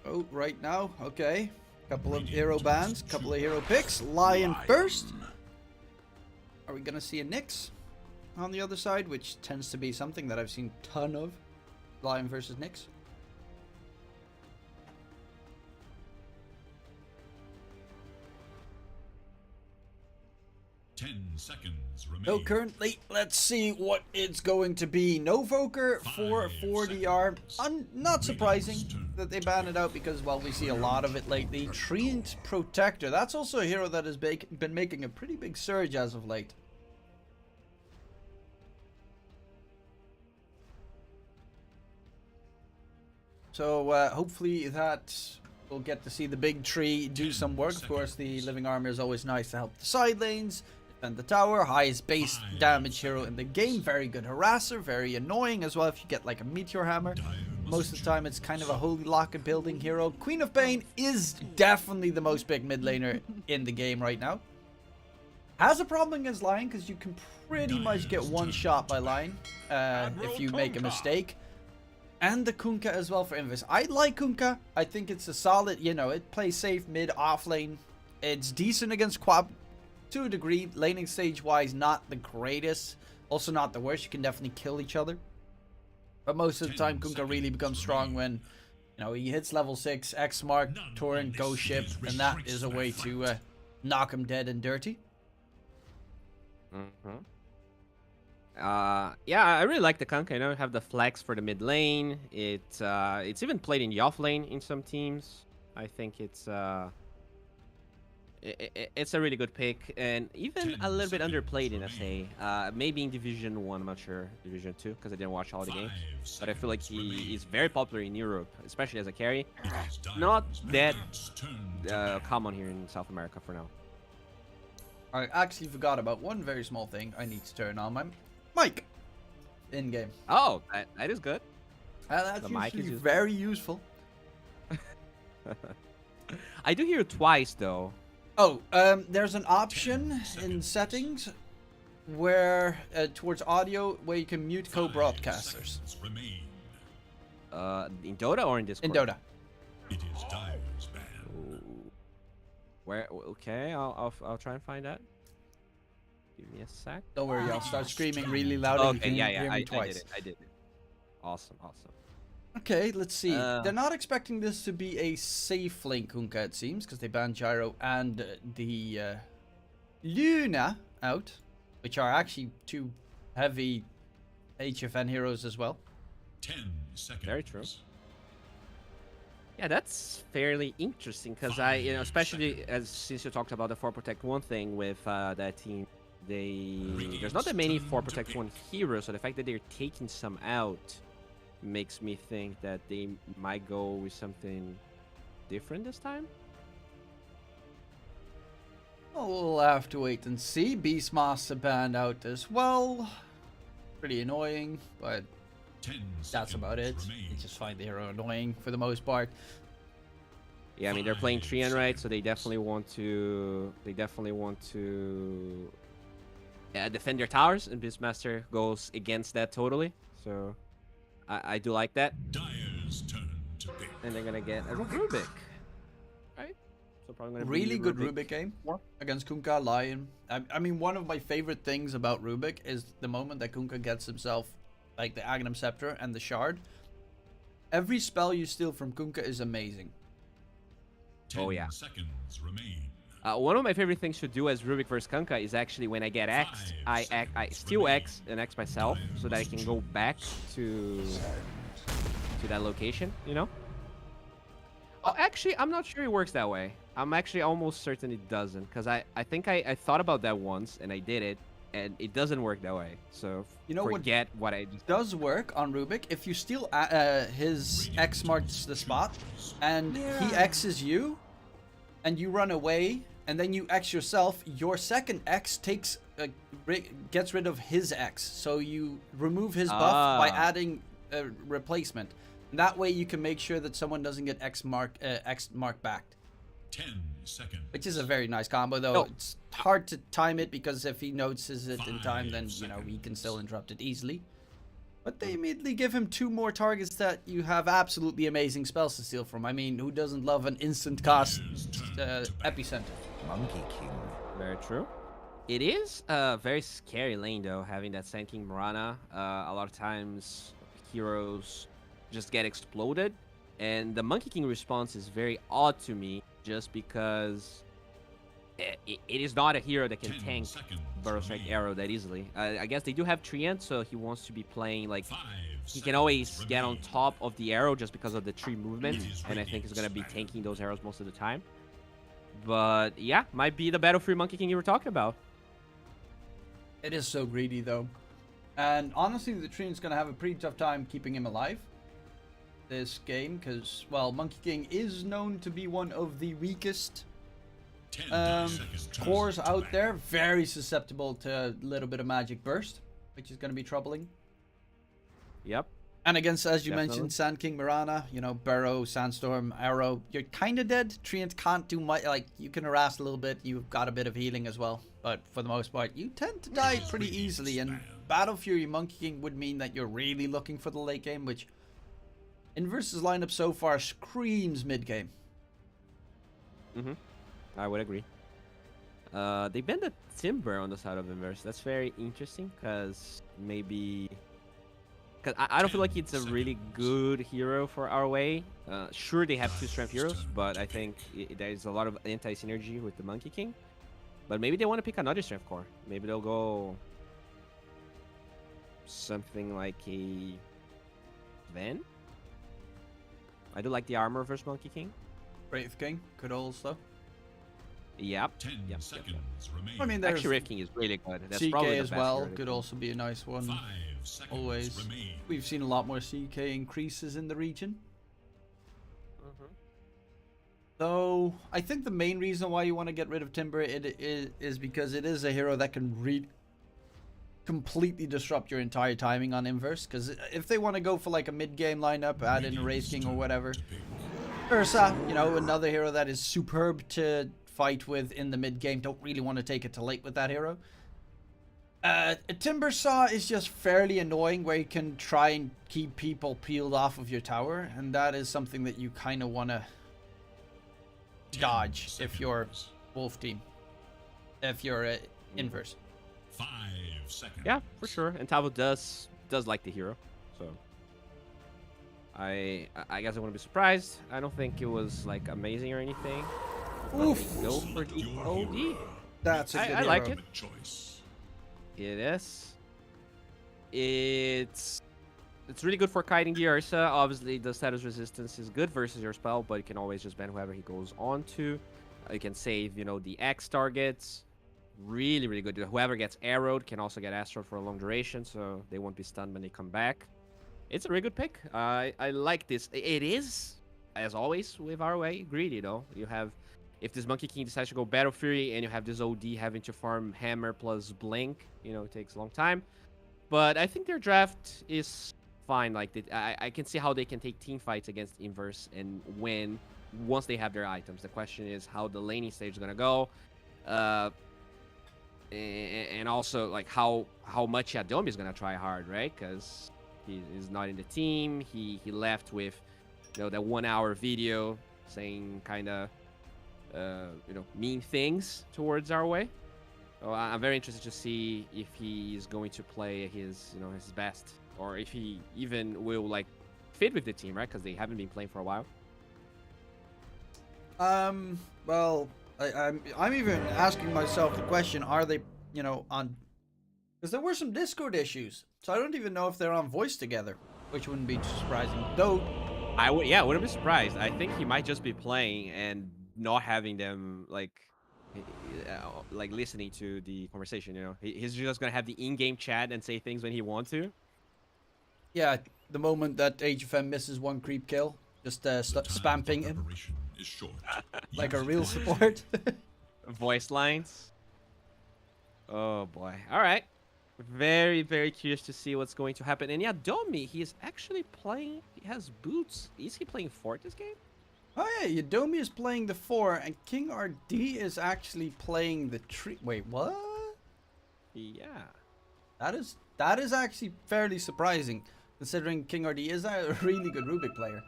Oh, right now, okay. Couple of hero bans, couple of hero picks. Lion first. Are we gonna see a Nyx on the other side, which tends to be something that I've seen a ton of. Lion versus Nyx. So currently, let's see what it's going to be. No Voker for 4DR. Not surprising that they ban it out because, well, we see a lot of it lately. Treant Protector. That's also a hero that has been making a pretty big surge as of late. So hopefully that we'll get to see the big tree do some work. Of course, the living armor is always nice to help the side lanes. And the tower, highest base damage hero in the game. Very good harasser, very annoying as well if you get like a meteor hammer. Most of the time it's kind of a holy locket building hero. Queen of Pain is definitely the most big mid laner in the game right now. Has a problem against Lion because you can pretty much get one shot by Lion if you make a mistake. And the Kunkka as well for Invis. I like Kunkka. I think it's a solid, it plays safe mid, off lane. It's decent against Quab. To a degree, laning stage wise, not the greatest. Also not the worst. You can definitely kill each other. But most of the time, Kunkka really becomes strong when, he hits level 6, X Mark, Torrent, Ghost Ship, and that is a way to knock him dead and dirty. Mm-hmm. Yeah, I really like the Kunkka. You know, have the flex for the mid lane. It's even played in the off lane in some teams. I think it's a really good pick, and even a little bit underplayed in SA. Maybe in Division 1, I'm not sure, Division 2, because I didn't watch all the games. But I feel like he is very popular in Europe, especially as a carry. Not that common here in South America for now. I actually forgot about one very small thing. I need to turn on my mic in game. Oh, that is good. That's The mic is usually useful. very useful. I do hear twice though. Oh, there's an option in settings where towards audio where you can mute co-broadcasters. In Dota or in Discord? In Dota. It is Dire's ban. Ooh. Where? Okay, I'll try and find that. Give me a sec. Don't worry, I'll start screaming really loud. and you Okay, can yeah, hear me I twice. did it. I did it. Awesome. Okay, let's see. They're not expecting this to be a safe lane Kunkka, it seems, because they banned Gyro and the Luna out, which are actually two heavy HFN heroes as well. 10 seconds. Very true. Yeah, that's fairly interesting because especially since you talked about the 4 Protect 1 thing with that team, there's not that many 4 Protect 1 heroes, so the fact that they're taking some out makes me think that they might go with something different this time. Well, we'll have to wait and see. Beastmaster banned out as well. Pretty annoying, but 10 that's about it. remain. You just find the hero annoying for the most part. Yeah, I mean they're playing Treant, right? So they definitely want to. Defend their towers, and Beastmaster goes against that totally. So I do like that. Dire's turn to pick. And they're gonna get a Rubik, right? So probably gonna Really be good Rubik game against Kunkka Lion. I mean, one of my favorite things about Rubik is the moment that Kunkka gets himself like the Aghanim Scepter and the Shard. Every spell you steal from Kunkka is amazing. 10 Oh, yeah. seconds remain. One of my favorite things to do as Rubik versus Kunkka is actually when I get X'd, I steal X and X myself so that I can go back to that location, you know? Oh, actually, I'm not sure it works that way. I'm actually almost certain it doesn't, because I think I thought about that once and I did it, and it doesn't work that way. So You know forget what I just Does work on Rubik if you steal his X marks the spot and he X's you and you run away and then you X yourself. Your second X gets rid of his X, so you remove his buff by adding a replacement. And that way you can make sure that someone doesn't get X mark back. 10 seconds. Which is a very nice combo, though. No. It's hard to time it because if he notices it in time, then he can still interrupt it easily. But they immediately give him 2 more targets that you have absolutely amazing spells to steal from. I mean, who doesn't love an instant cast epicenter? Monkey King. Very true. It is a very scary lane, though, having that Sand King Mirana. A lot of times, heroes just get exploded. And the Monkey King response is very odd to me, just because it is not a hero that can 10 tank seconds Burrow Strike remain. Arrow that easily. I guess they do have Treant, so he wants to be playing like 5 he can always seconds get on remain. top of the arrow just because of the tree movement, It is and I think he's gonna be Radiant's tanking those arrows most of the time. But yeah, might be the Battlefield Monkey King you were talking about. It is so greedy, though. And honestly, the Treant's going to have a pretty tough time keeping him alive this game because, well, Monkey King is known to be one of the weakest 10 seconds cores to out back. there. Very susceptible to a little bit of magic burst, which is going to be troubling. Yep. And against, as you Definitely. mentioned, Sand King Mirana, Burrow, Sandstorm, Arrow, you're kind of dead. Treant can't do much. Like, you can harass a little bit. You've got a bit of healing as well. But for the most part, you tend to die pretty easily. And Battle Fury Monkey King would mean that you're really looking for the late game, which in versus lineup so far screams mid game. I would agree. They banned the Timber on the side of Inverse. That's very interesting because maybe... Because I don't feel like it's a really good hero for our way. Sure, they have 2 strength heroes, but I think there's a lot of anti-synergy with the Monkey King. But maybe they want to pick another strength core. Maybe they'll go... something like a Ven. I do like the armor versus Monkey King. Wraith King could also. Yep. 10 Yep. seconds remain. I mean, there's Actually, Wraith King is really good. That's CK probably the as best well hero they could can- also be a nice one. 5 seconds Always. remain. We've seen a lot more CK increases in the region. Mhm. Though I think the main reason why you want to get rid of Timber is because it is a hero that can completely disrupt your entire timing on inverse. Because if they want to go for like a mid-game lineup, add in a Wraith King or whatever. Ursa, you know, another hero that is superb to fight with in the mid-game. Don't really want to take it to late with that hero. A Timber Saw is just fairly annoying, where you can try and keep people peeled off of your tower, and that is something that you kind of want to 10 dodge if you're seconds. Wolf team. If you're inverse. 5 seconds. Yeah, for sure. And Tavo does like the hero, so I guess I wouldn't be surprised. I don't think it was like amazing or anything. But Oof. they go for D2Bowie. That's a good I like hero. it. Choice. It is. It's really good for kiting the Ursa. Obviously, the status resistance is good versus your spell, but you can always just ban whoever he goes on to. You can save, you know, the X targets. Really, really good. Whoever gets arrowed can also get astrod for a long duration, so they won't be stunned when they come back. It's a really good pick. I like this. It is, as always with ROA, greedy though. You have, if this Monkey King decides to go Battle Fury and you have this OD having to farm Hammer plus Blink, you know, it takes a long time. But I think their draft is fine. Like, I can see how they can take team fights against Inverse and win once they have their items. The question is how the laning stage is gonna go, and also like how much Yadomi is gonna try hard, right? Because he is not in the team. He left with, you know, that 1 hour video saying kind of you know, mean things towards our way. So I'm very interested to see if he is going to play his, you know, his best, or if he even will like fit with the team, right? Because they haven't been playing for a while. Well, I'm even asking myself the question: are they, you know, on? Because there were some Discord issues, so I don't even know if they're on voice together, which wouldn't be too surprising. Though, Yeah, I wouldn't be surprised. I think he might just be playing and not having them like listening to the conversation. You know, he's just gonna have the in-game chat and say things when he wants to. yeah, the moment that HFM misses one creep kill, just spam ping him Preparation is short. like a Use real caution. support. Voice lines. Oh boy. All right. Very, very curious to see what's going to happen. And yeah, Domi, he is actually playing. He has boots. Is he playing Fort this game? Oh yeah, Yadomi is playing the 4, and King RD is actually playing the tree. Wait, what? Yeah. That is actually fairly surprising, considering King RD is a really good Rubik player.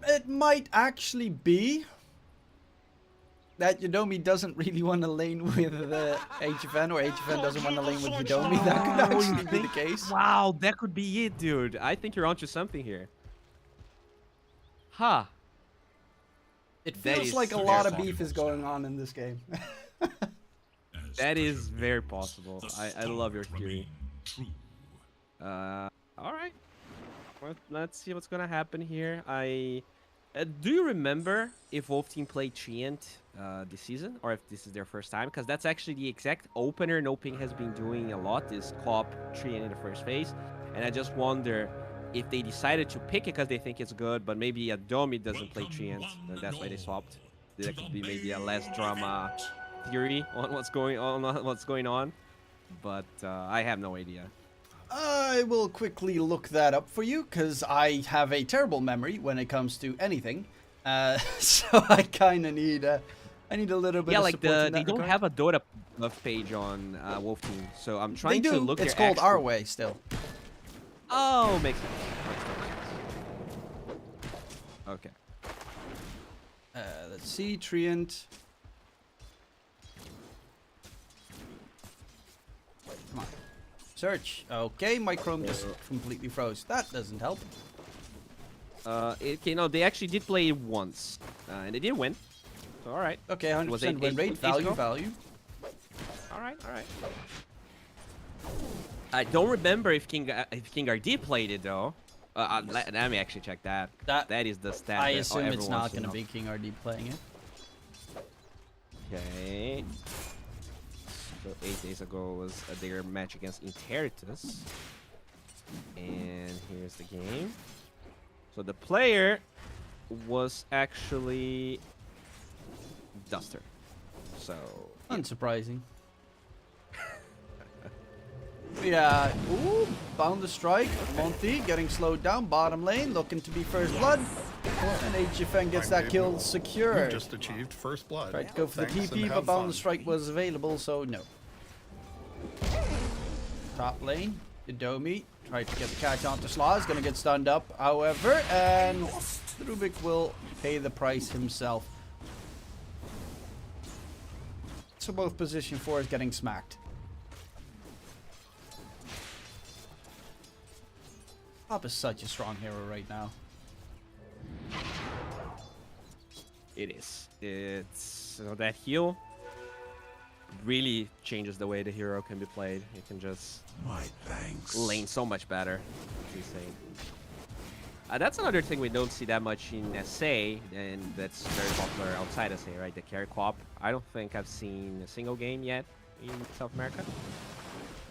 It might actually be that Yadomi doesn't really want to lane with HFN, or HFN doesn't want to lane with Yadomi. That could actually be the case. Wow, that could be it, dude. I think you're onto something here. Huh. It That feels is like a very lot of possible. beef is going on in this game. As That is pressure very builds, possible. the I love your stars theory. remain True. All right. Let's see what's gonna happen here. Do you remember if Wolf Team played Treant this season, or if this is their first time? Because that's actually the exact opener Noping has been doing a lot, is co-op Treant in the first phase. And I just wonder if they decided to pick it because they think it's good, but maybe Adomi doesn't play Treant, and that's why they swapped. That could be maybe a less drama theory on what's going on. But I have no idea. I will quickly look that up for you, because I have a terrible memory when it comes to anything. So I kind of need a little bit Yeah, of like support in they that don't regard. have a Dota page on Wolf Team, so I'm They trying do. to look. It's their called Our actual- Way still. Oh, makes sense. Okay. Let's see, Treant. Come on. Search. Okay, my Chrome just completely froze. That doesn't help. Okay, no, they actually did play it once, and they did win. So, all right. Okay, 100% Was win it rate. days Value, ago? value. All right, all right. I don't remember if King RD played it though. Let me actually check that. That is the stat. I that assume it's everyone not wants to going to know. be King RD playing it. Okay. So 8 days ago was their match against Interitus. And here's the game. So the player was actually Duster. So Unsurprising. Yeah, ooh, bound the strike. Monty getting slowed down. Bottom lane, looking to be first blood. And HFN gets that kill You've secured. just achieved first blood. Tried to go for the Thanks, and TP, but have bound fun. the strike was available, so no. Top lane, Domi tried to get the catch onto Slaw. Is going to get stunned up, however, and Rubik will pay the price himself. So both position 4 is getting smacked. Pop is such a strong hero right now. it is. It's that heal really changes the way the hero can be played. You can just My thanks. lane so much better. It's insane. That's another thing we don't see that much in SA, and that's very popular outside SA, right? The carry co-op. I don't think I've seen a single game yet in South America,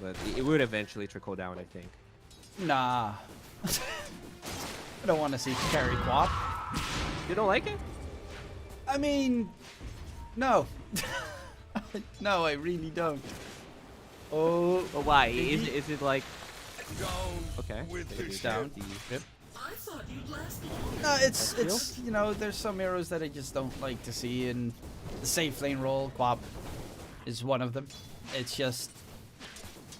but it would eventually trickle down, I think. Nah. I don't want to see carry quap. You don't like it? I mean, no. No, I really don't. Oh, But why? Maybe- Is it like Down okay? with maybe the it's down. the- I thought you'd last longer. no, it's you know, there's some heroes that I just don't like to see, and the safe lane role, quap, is one of them. It's just,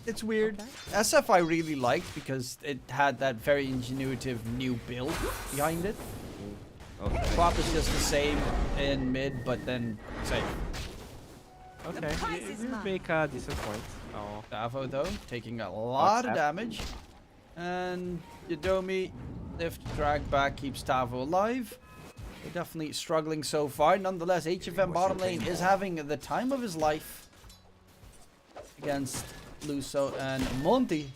it's weird. SF I really liked because it had that very ingenuitive new build behind it. Okay. Quap is just the same in mid, but then safe. Okay. You make a decent point. Oh. Davo though, taking a lot of that? damage. And Yadomi, lift, drag back, keeps Tavo alive. They're definitely struggling so far. Nonetheless, HFM bottom lane is having the time of his life against Luso and Monty.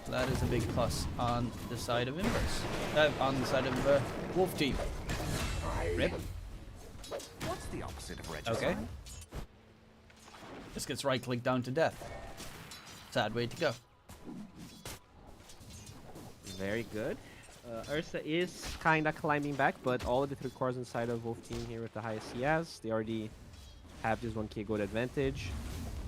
That is a big plus on the side of Inverse. On the side of Wolf Team. Rip. What's the opposite of regicide? Okay. Just gets right-clicked down to death. Sad way to go. Very good. Ursa is kind of climbing back, but all of the 3 cores inside of Wolf Team here with the highest CS, they already have this 1k gold advantage.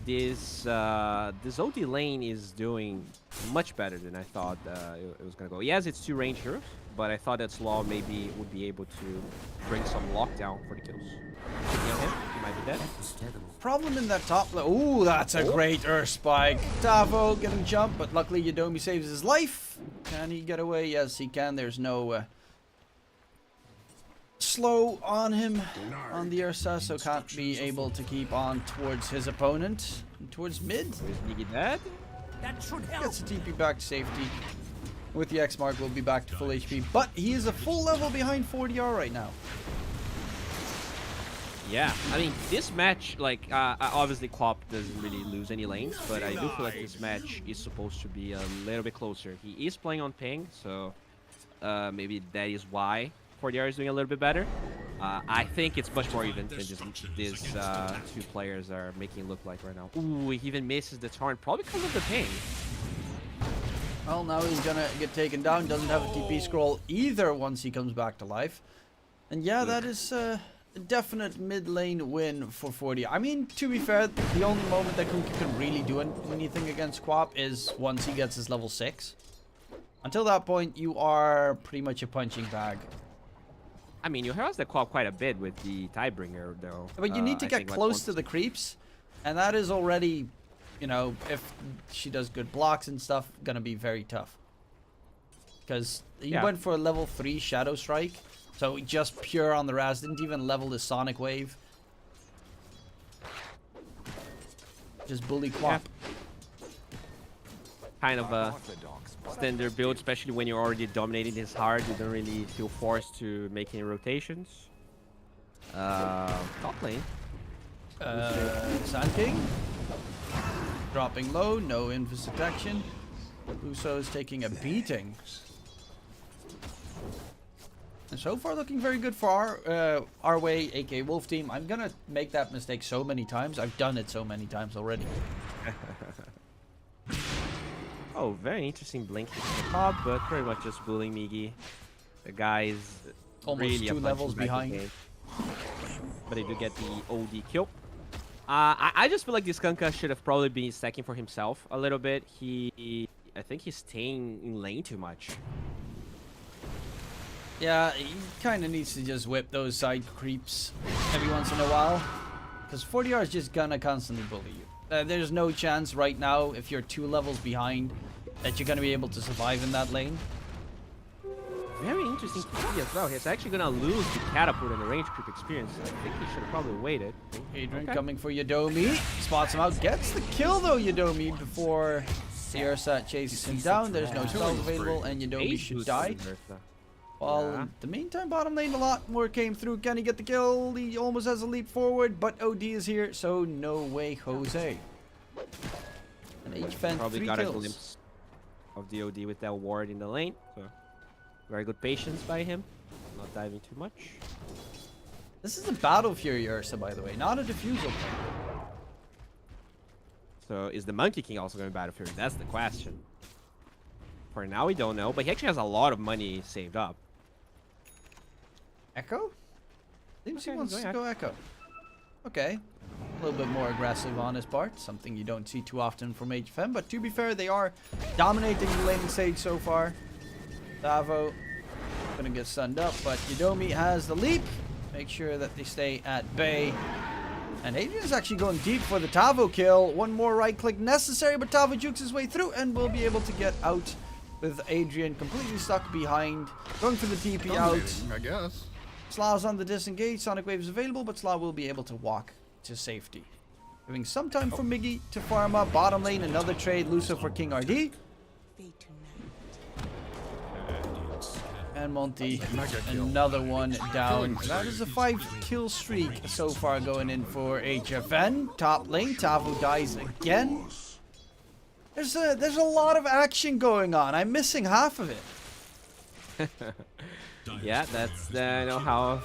This OD lane is doing much better than I thought it was gonna go. Yes, it's 2 range heroes, but I thought that Slaw maybe would be able to bring some lockdown for the kills. Taking out him, he might be dead. Problem in that top lane. Ooh, that's a great Earth Spike. Tavo getting jumped, but luckily Yadomi saves his life. Can he get away? Yes, he can. There's no slow on him on the Ursa, so can't be able to keep on towards his opponent. Towards mid. So is Niggy dead? That should help. Gets the TP back to safety. With the X mark, we'll be back to full HP. But he is a full level behind 40R right now. Yeah, I mean, this match, like, obviously Quap doesn't really lose any lanes, but I do feel like this match is supposed to be a little bit closer. He is playing on ping, so maybe that is why 40R is doing a little bit better. I think it's much more even than just these 2 players are making it look like right now. Ooh, he even misses the turn, probably because of the ping. Well, now he's gonna get taken down. Doesn't have a TP scroll either once he comes back to life. And yeah, that is a definite mid lane win for 40. I mean, to be fair, the only moment that Kunkka can really do anything against Quap is once he gets his level 6. Until that point, you are pretty much a punching bag. I mean, you harass the Quap quite a bit with the Tiebringer, though. But you need to I get think, like, close once- to the creeps, and that is already, you know, if she does good blocks and stuff, gonna be very tough. Because he Yeah. went for a level 3 Shadow Strike, so just pure on the Raz, didn't even level the Sonic Wave. Just bully Quap. Kind of a Orthodox, standard build, especially when you're already dominating this hard. You don't really feel forced to make any rotations. Top lane. Sand King? dropping low, no invis detection. Luso is taking a beating. And so far looking very good for our way, aka Wolf Team. I'm gonna make that mistake so many times. I've done it so many times already. Oh, very interesting blink to the top, but pretty much just bullying Migi. The guy's Almost really 2 levels behind. But they do get the OD kill. I just feel like this Skunka should have probably been stacking for himself a little bit. I think he's staying in lane too much. Yeah, he kind of needs to just whip those side creeps every once in a while. Because 40R is just gonna constantly bully you. There's no chance right now, if you're 2 levels behind, that you're gonna be able to survive in that lane. Very interesting to see as well. He's actually gonna lose the catapult and the range creep experience. I think he should have probably waited. Adrian coming for Yadomi. Spots him out. Gets the kill though, Yadomi, before Siersat chases him down. There's no spells available and Yadomi should die. Well, in the meantime, bottom lane a lot more came through. Can he get the kill? He almost has a leap forward, but OD is here, so no way, Jose. And HFN Probably 3 got a kills. glimpse of the OD with that ward in the lane. So very good patience by him. Not diving too much. This is a Battle Fury Ursa, by the way, not a Diffusal play. So is the Monkey King also going to Battle Fury? That's the question. For now, we don't know, but he actually has a lot of money saved up. Echo? Seems he Okay, wants go to go Echo. Okay. A little bit more aggressive on his part. Something you don't see too often from HFM. But to be fair, they are dominating the laning stage so far. Davo gonna get stunned up, but Yadomi has the leap. Make sure that they stay at bay. And Adrian's actually going deep for the Tavo kill. One more right click necessary, but Tavo jukes his way through and will be able to get out with Adrian completely stuck behind. Going for the TP out. I guess. Slaw's on the disengage. Sonic Wave is available, but Slaw will be able to walk to safety. Giving some time for Miggy to farm up. Bottom lane, another trade. Luso for King RD. And Monty, another one down. That is a 5-kill streak so far going in for HFN. Top lane, Tavo dies again. There's a lot of action going on. I'm missing half of it. Yeah, that's how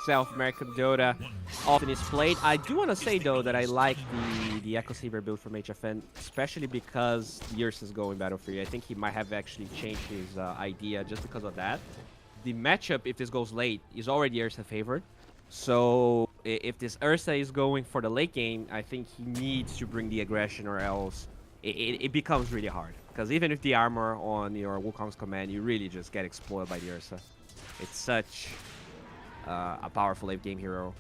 South American Dota often is played. I do want to say though that I like the Echo Saber build from HFN, especially because Years is going Battle Fury. I think he might have actually changed his idea just because of that. The matchup, if this goes late, is already Ursa favored. So if this Ursa is going for the late game, I think he needs to bring the aggression, or else it becomes really hard. Because even with the armor on your Wukong's command, you really just get exploited by the Ursa. It's such a powerful late game hero.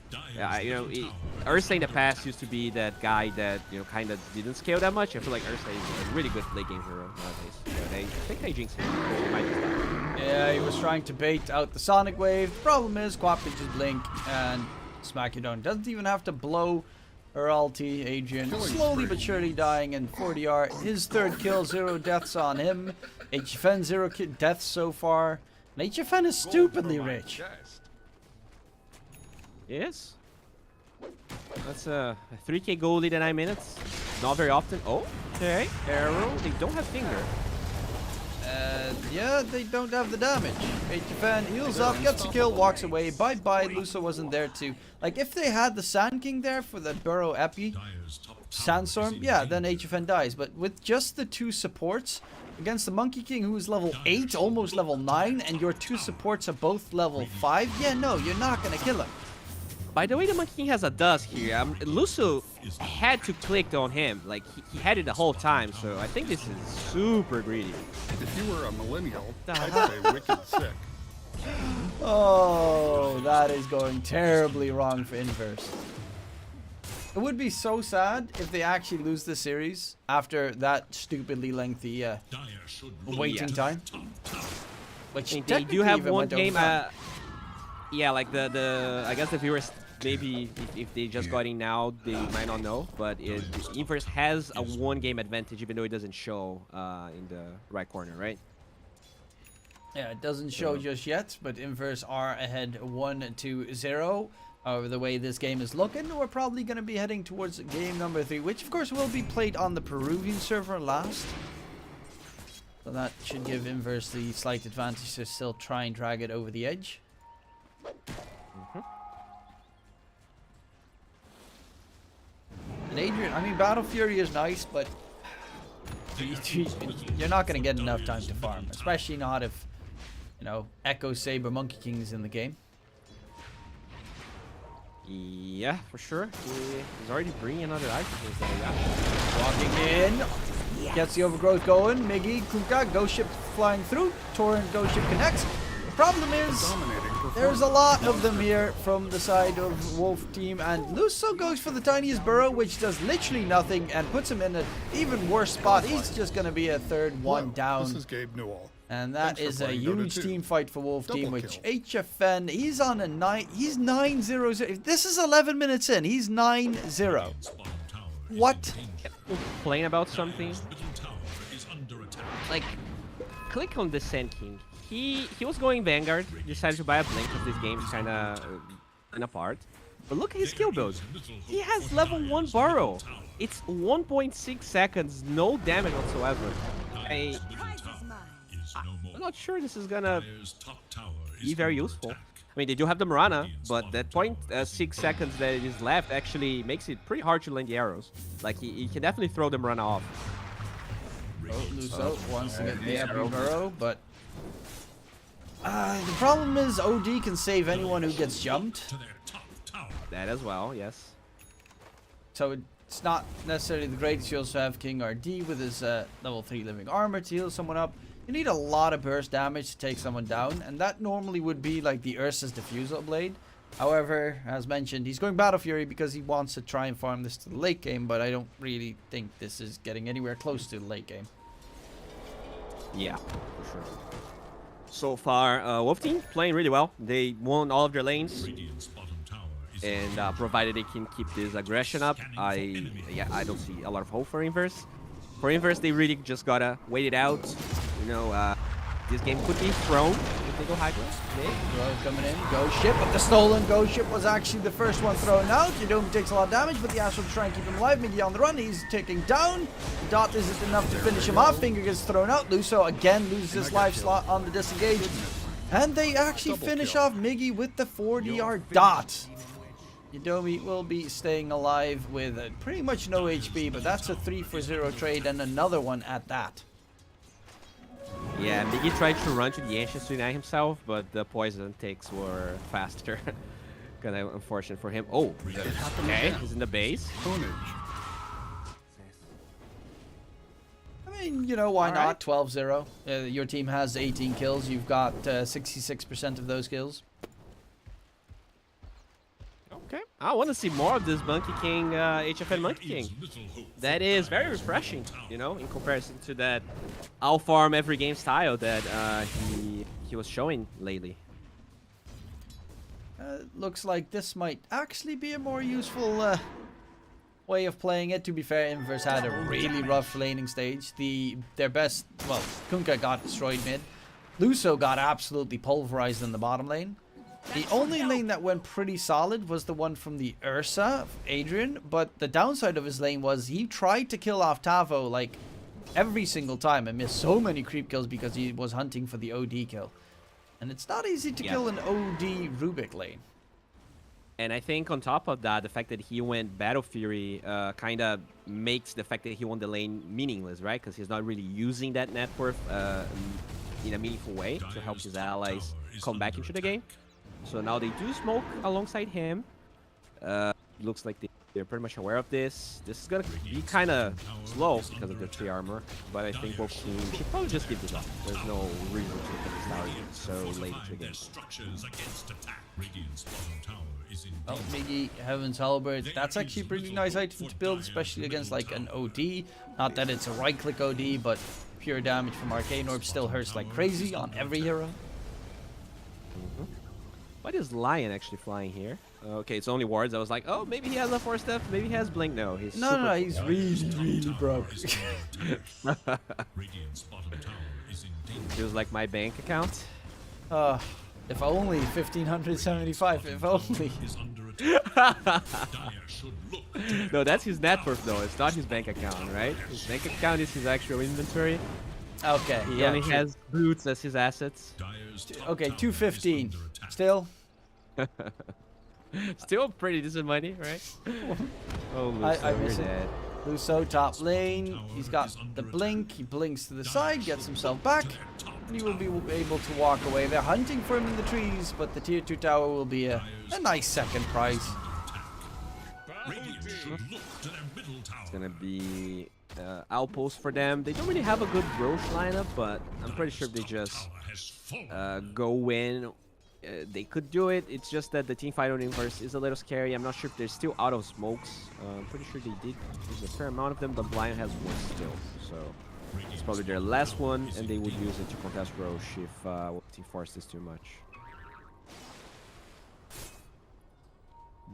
Ursa in the past used to be that guy that kind of didn't scale that much. I feel like Ursa is a really good late game hero nowadays. But I think they jinxed him. He might just die. Yeah, he was trying to bait out the Sonic Wave. The problem is, Quap can just blink and smack you down. Doesn't even have to blow her ulti. Adrian slowly but surely dying, and 40R, his 3rd kill, 0 deaths on him. HFN 0 deaths so far. And HFN is stupidly rich. Yes. That's a 3k goal lead in 9 minutes. Not very often. Oh, okay. Arrow. They don't have finger. Yeah, they don't have the damage. HFN heals up, gets a kill, walks away. Bye-bye. Luso wasn't there to... Like, if they had the Sand King there for the Burrow Epi, Sandstorm, yeah, then HFN dies. But with just the 2 supports, against the Monkey King, who is level 8, almost level 9, and your 2 supports are both level 5, yeah, no, you're not gonna kill him. By the way, the Monkey King has a dust here. Luso had to click on him. Like, he had it the whole time, so I think this is super greedy. If you were a millennial, I'd say wicked sick. Oh, that is going terribly wrong for Inverse. It would be so sad if they actually lose the series after that stupidly lengthy waiting time. Which They do have even one went over game. time. Yeah, like I guess the viewers, maybe if they just got in now, they might not know. But Inverse has a 1-game advantage, even though it doesn't show in the right corner, right? Yeah, it doesn't show just yet, but Inverse are ahead 1-0. However, the way this game is looking, we're probably going to be heading towards game number 3, which of course will be played on the Peruvian server last. So that should give Inverse the slight advantage to still try and drag it over the edge. And Adrian, I mean, Battle Fury is nice, but you're not going to get enough time to farm, especially not if, you know, Echo, Saber, Monkey King is in the game. Yeah, for sure. He's already bringing another item. Walking in, gets the overgrowth going. Miggy, Kuka, Ghost Ship flying through. Torrent, Ghost Ship connects. The problem is, there's a lot of them here from the side of Wolf Team, and Luso goes for the tiniest burrow, which does literally nothing and puts him in an even worse spot. He's just going to be a third one down. This is Gabe Newell. And that Thanks is for a playing Dota huge 2. team fight for Wolf Double Team, which kill. HFN, he's on a 9, he's 9-0. This is 11 minutes in, he's 9-0. What? Complain about something. Like, click on the Sand King. He was going Vanguard, decided to buy a Blink because this game is kind of apart. But look at his skill build. He has level 1 Burrow. It's 1.6 seconds, no damage whatsoever. I'm not sure this is gonna be very useful. I mean, they do have the Marana, but that 0.6 seconds that is left actually makes it pretty hard to land the arrows. Like, he can definitely throw the Marana off. Oh, Luso wants to get the Abbey Burrow, but the problem is OD can save anyone who gets jumped. That as well, yes. So it's not necessarily the greatest. You also have King RD with his level 3 living armor to heal someone up. You need a lot of burst damage to take someone down, and that normally would be like the Ursa's Diffusal Blade. However, as mentioned, he's going Battle Fury because he wants to try and farm this to the late game, but I don't really think this is getting anywhere close to the late game. Yeah, for sure. So far, Wolf Team playing really well. They won all of their lanes, and provided they can keep this aggression up, I don't see a lot of hope for Inverse. For Inverse, they really just gotta wait it out. You know, this game could be thrown if they go Hydra. Rogue coming in, Ghost Ship, but the stolen Ghost Ship was actually the first one thrown out. Yadom takes a lot of damage, but the Astral will try and keep him alive. Miggy on the run, he's taking down. Dot isn't enough to finish him off. Finger gets thrown out. Luso again loses his life slot on the disengage. And they actually finish off Miggy with the 4DR Dot. Yadomi will be staying alive with pretty much no HP, but that's a 3-for-0 trade and another one at that. Yeah, Miggy tried to run to the Ancients to deny himself, but the poison takes were faster. Kind of unfortunate for him. Oh, okay, he's in the base. I mean, you know, why not? 12-0. Your team has 18 kills. You've got 66% of those kills. Okay, I want to see more of this Monkey King, HFN Monkey King. That is very refreshing, you know, in comparison to that I'll farm every game style that he was showing lately. Looks like this might actually be a more useful way of playing it. To be fair, Inverse had a really rough laning stage. Their best, well, Kunkka got destroyed mid. Luso got absolutely pulverized in the bottom lane. The only lane that went pretty solid was the one from the Ursa, Adrian, but the downside of his lane was he tried to kill off Tavo like every single time and missed so many creep kills because he was hunting for the OD kill. And it's not easy to kill an OD Rubik lane. And I think on top of that, the fact that he went Battle Fury kind of makes the fact that he won the lane meaningless, right? Because he's not really using that net worth in a meaningful way to help his allies come back into the game. So now they do smoke alongside him. Looks like they're pretty much aware of this. This is gonna be kind of slow because of the 3 armor, but I think Wolf Team should probably just give this up. There's no reason to put this tower so late into the game. Oh, Miggy, Heaven's Halberd. That's actually a pretty nice item to build, especially against like an OD. Not that it's a right-click OD, but pure damage from Arcane Orb still hurts like crazy on every hero. What is Lion actually flying here? Okay, it's only wards. I was like, oh, maybe he has a 4-step, maybe he has Blink. No, he's No, he's really broke. It was like my bank account. If only 1575, if only. No, that's his net worth though. It's not his bank account, right? His bank account is his actual inventory. Okay. He yeah, only true. has boots as his assets. Okay, 215. Still. Still pretty decent money, right? Oh, I Luso, you're miss it. dead. Luso top lane. He's got the blink. He blinks to the side, gets himself back, and he will be able to walk away. They're hunting for him in the trees, but the tier 2 tower will be a nice second prize. It's gonna be outpost for them. They don't really have a good Roche lineup, but I'm pretty sure if they just go in, they could do it. It's just that the teamfight on Inverse is a little scary. I'm not sure if they're still out of smokes. I'm pretty sure they did use a fair amount of them, but Blind has one still. So it's probably their last one, and they would use it to contest Roche if Team Force is too much.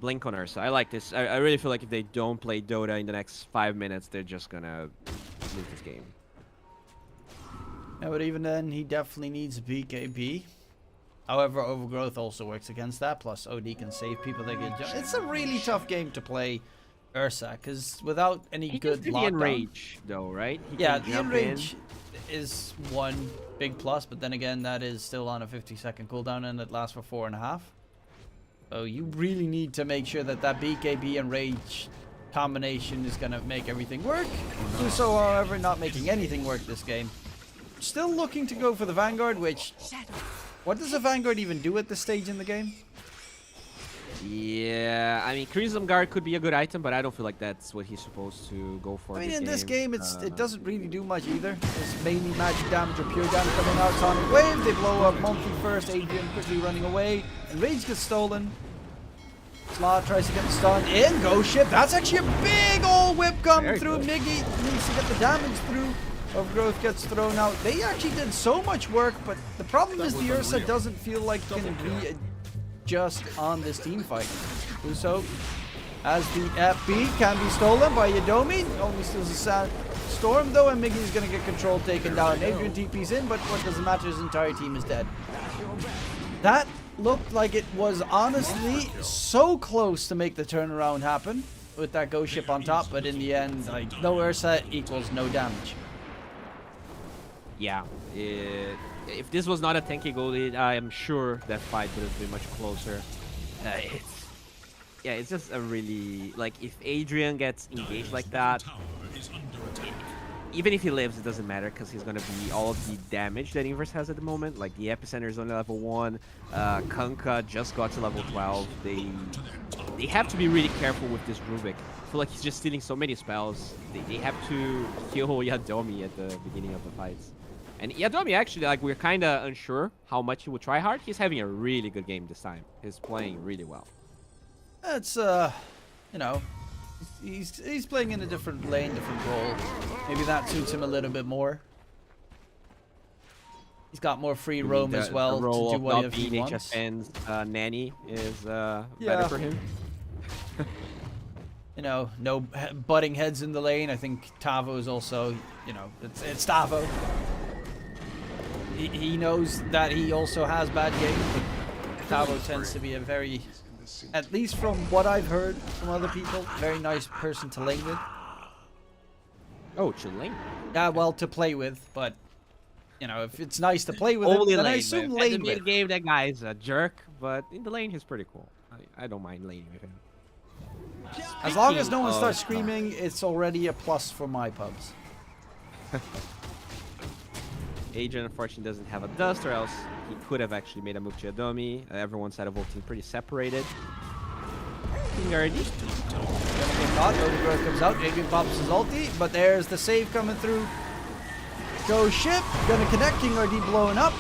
Blink on Ursa. I like this. I really feel like if they don't play Dota in the next 5 minutes, they're just gonna lose this game. Yeah, but even then, he definitely needs a BKB. However, Overgrowth also works against that. Plus, OD can save people that get jumped. It's a really tough game to play Ursa, because without any He good can lockdown... enrage, though, right? He Yeah, can the jump enrage is one big plus, but then again, that is still on a 50-second cooldown, and it lasts for 4.5. So you really need to make sure that that BKB and rage combination is going to make everything work. Luso, however, not making anything work this game. Still looking to go for the Vanguard, which... What does a Vanguard even do at this stage in the game? Yeah, I mean, Crimson Guard could be a good item, but I don't feel like that's what he's supposed to go for. I mean, in this game, it doesn't really do much either. It's mainly magic damage or pure damage coming out. Sonic Wave, they blow up Monkey first, Adrian quickly running away, and Rage gets stolen. Slot tries to get the stun in, Ghost Ship. That's actually a big old whip coming through. Good. Miggy needs to get the damage through. Overgrowth gets thrown out. They actually did so much work, but the problem is the Ursa doesn't feel like it can readjust on this team fight. Luso, as the FB can be stolen by Yadomi. Only steals a Storm though, and Miggy's gonna get control taken down. Adrian TP's in, but what doesn't matter, his entire team is dead. That looked like it was honestly so close to make the turnaround happen with that Ghost Ship on top, but in the end, like, no Ursa equals no damage. Yeah, if this was not a tanky goal lead, I am sure that fight would have been much closer. It's just a really, like, if Adrian gets engaged like that, even if he lives, it doesn't matter, because he's going to be all of the damage that Inverse has at the moment. Like, the Epicenter is only level 1, Kunkka just got to level 12. They have to be really careful with this Rubik. I feel like he's just stealing so many spells. They have to kill Yadomi at the beginning of the fights. And Yadomi, actually, like, we're kind of unsure how much he will try hard. He's having a really good game this time. He's playing really well. It's, you know, he's playing in a different lane, different role. Maybe that suits him a little bit more. He's got more free roam as well the role to do of not what he being wants. HFN's nanny is better for him. You know, no butting heads in the lane. I think Tavo is also, you know, it's Tavo. He knows that he also has bad games, but Tavo tends to be a very, at least from what I've heard from other people, very nice person to lane with. Oh, to lane? Yeah, well, to play with, but, you know, if it's nice to play with Only him, then lane, I assume but lane at the with. mid-game, that guy is a jerk, but in the lane, he's pretty cool. I don't mind laning with him. As long as no one starts screaming, it's already a plus for my pubs. Adrian, unfortunately, doesn't have a dust, or else he could have actually made a move to Yadomi. Everyone's side of Volt team pretty separated. Already. Overgrowth comes out, Adrian pops his ulti, but there's the save coming through. Ghost Ship, gonna connect, King RD blowing up.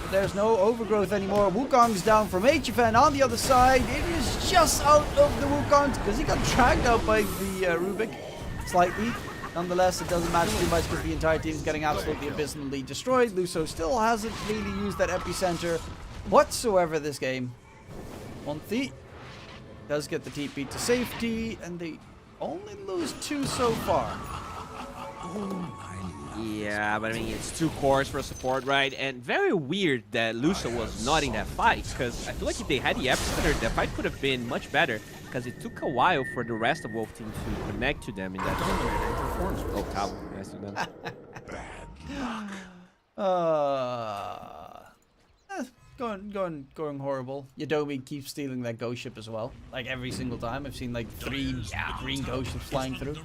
But there's no Overgrowth anymore. Wukong's down from HFN on the other side. It is just out of the Wukong because he got dragged out by the Rubik slightly. Nonetheless, it doesn't matter too much because the entire team is getting absolutely abysmally destroyed. Luso still hasn't really used that epicenter whatsoever this game. Monty does get the TP to safety, and they only lose 2 so far. Yeah, but I mean, it's 2 cores for support, right? And very weird that Luso was not in that fight, because I feel like if they had the epicenter, that fight could have been much better, because it took a while for the rest of Wolf Team to connect to them in that. Dominating performance. Oh, Tabo. Nice to them. Going horrible. Yadomi keeps stealing that ghost ship as well. Like every single time, I've seen like 3 green ghost ships flying through.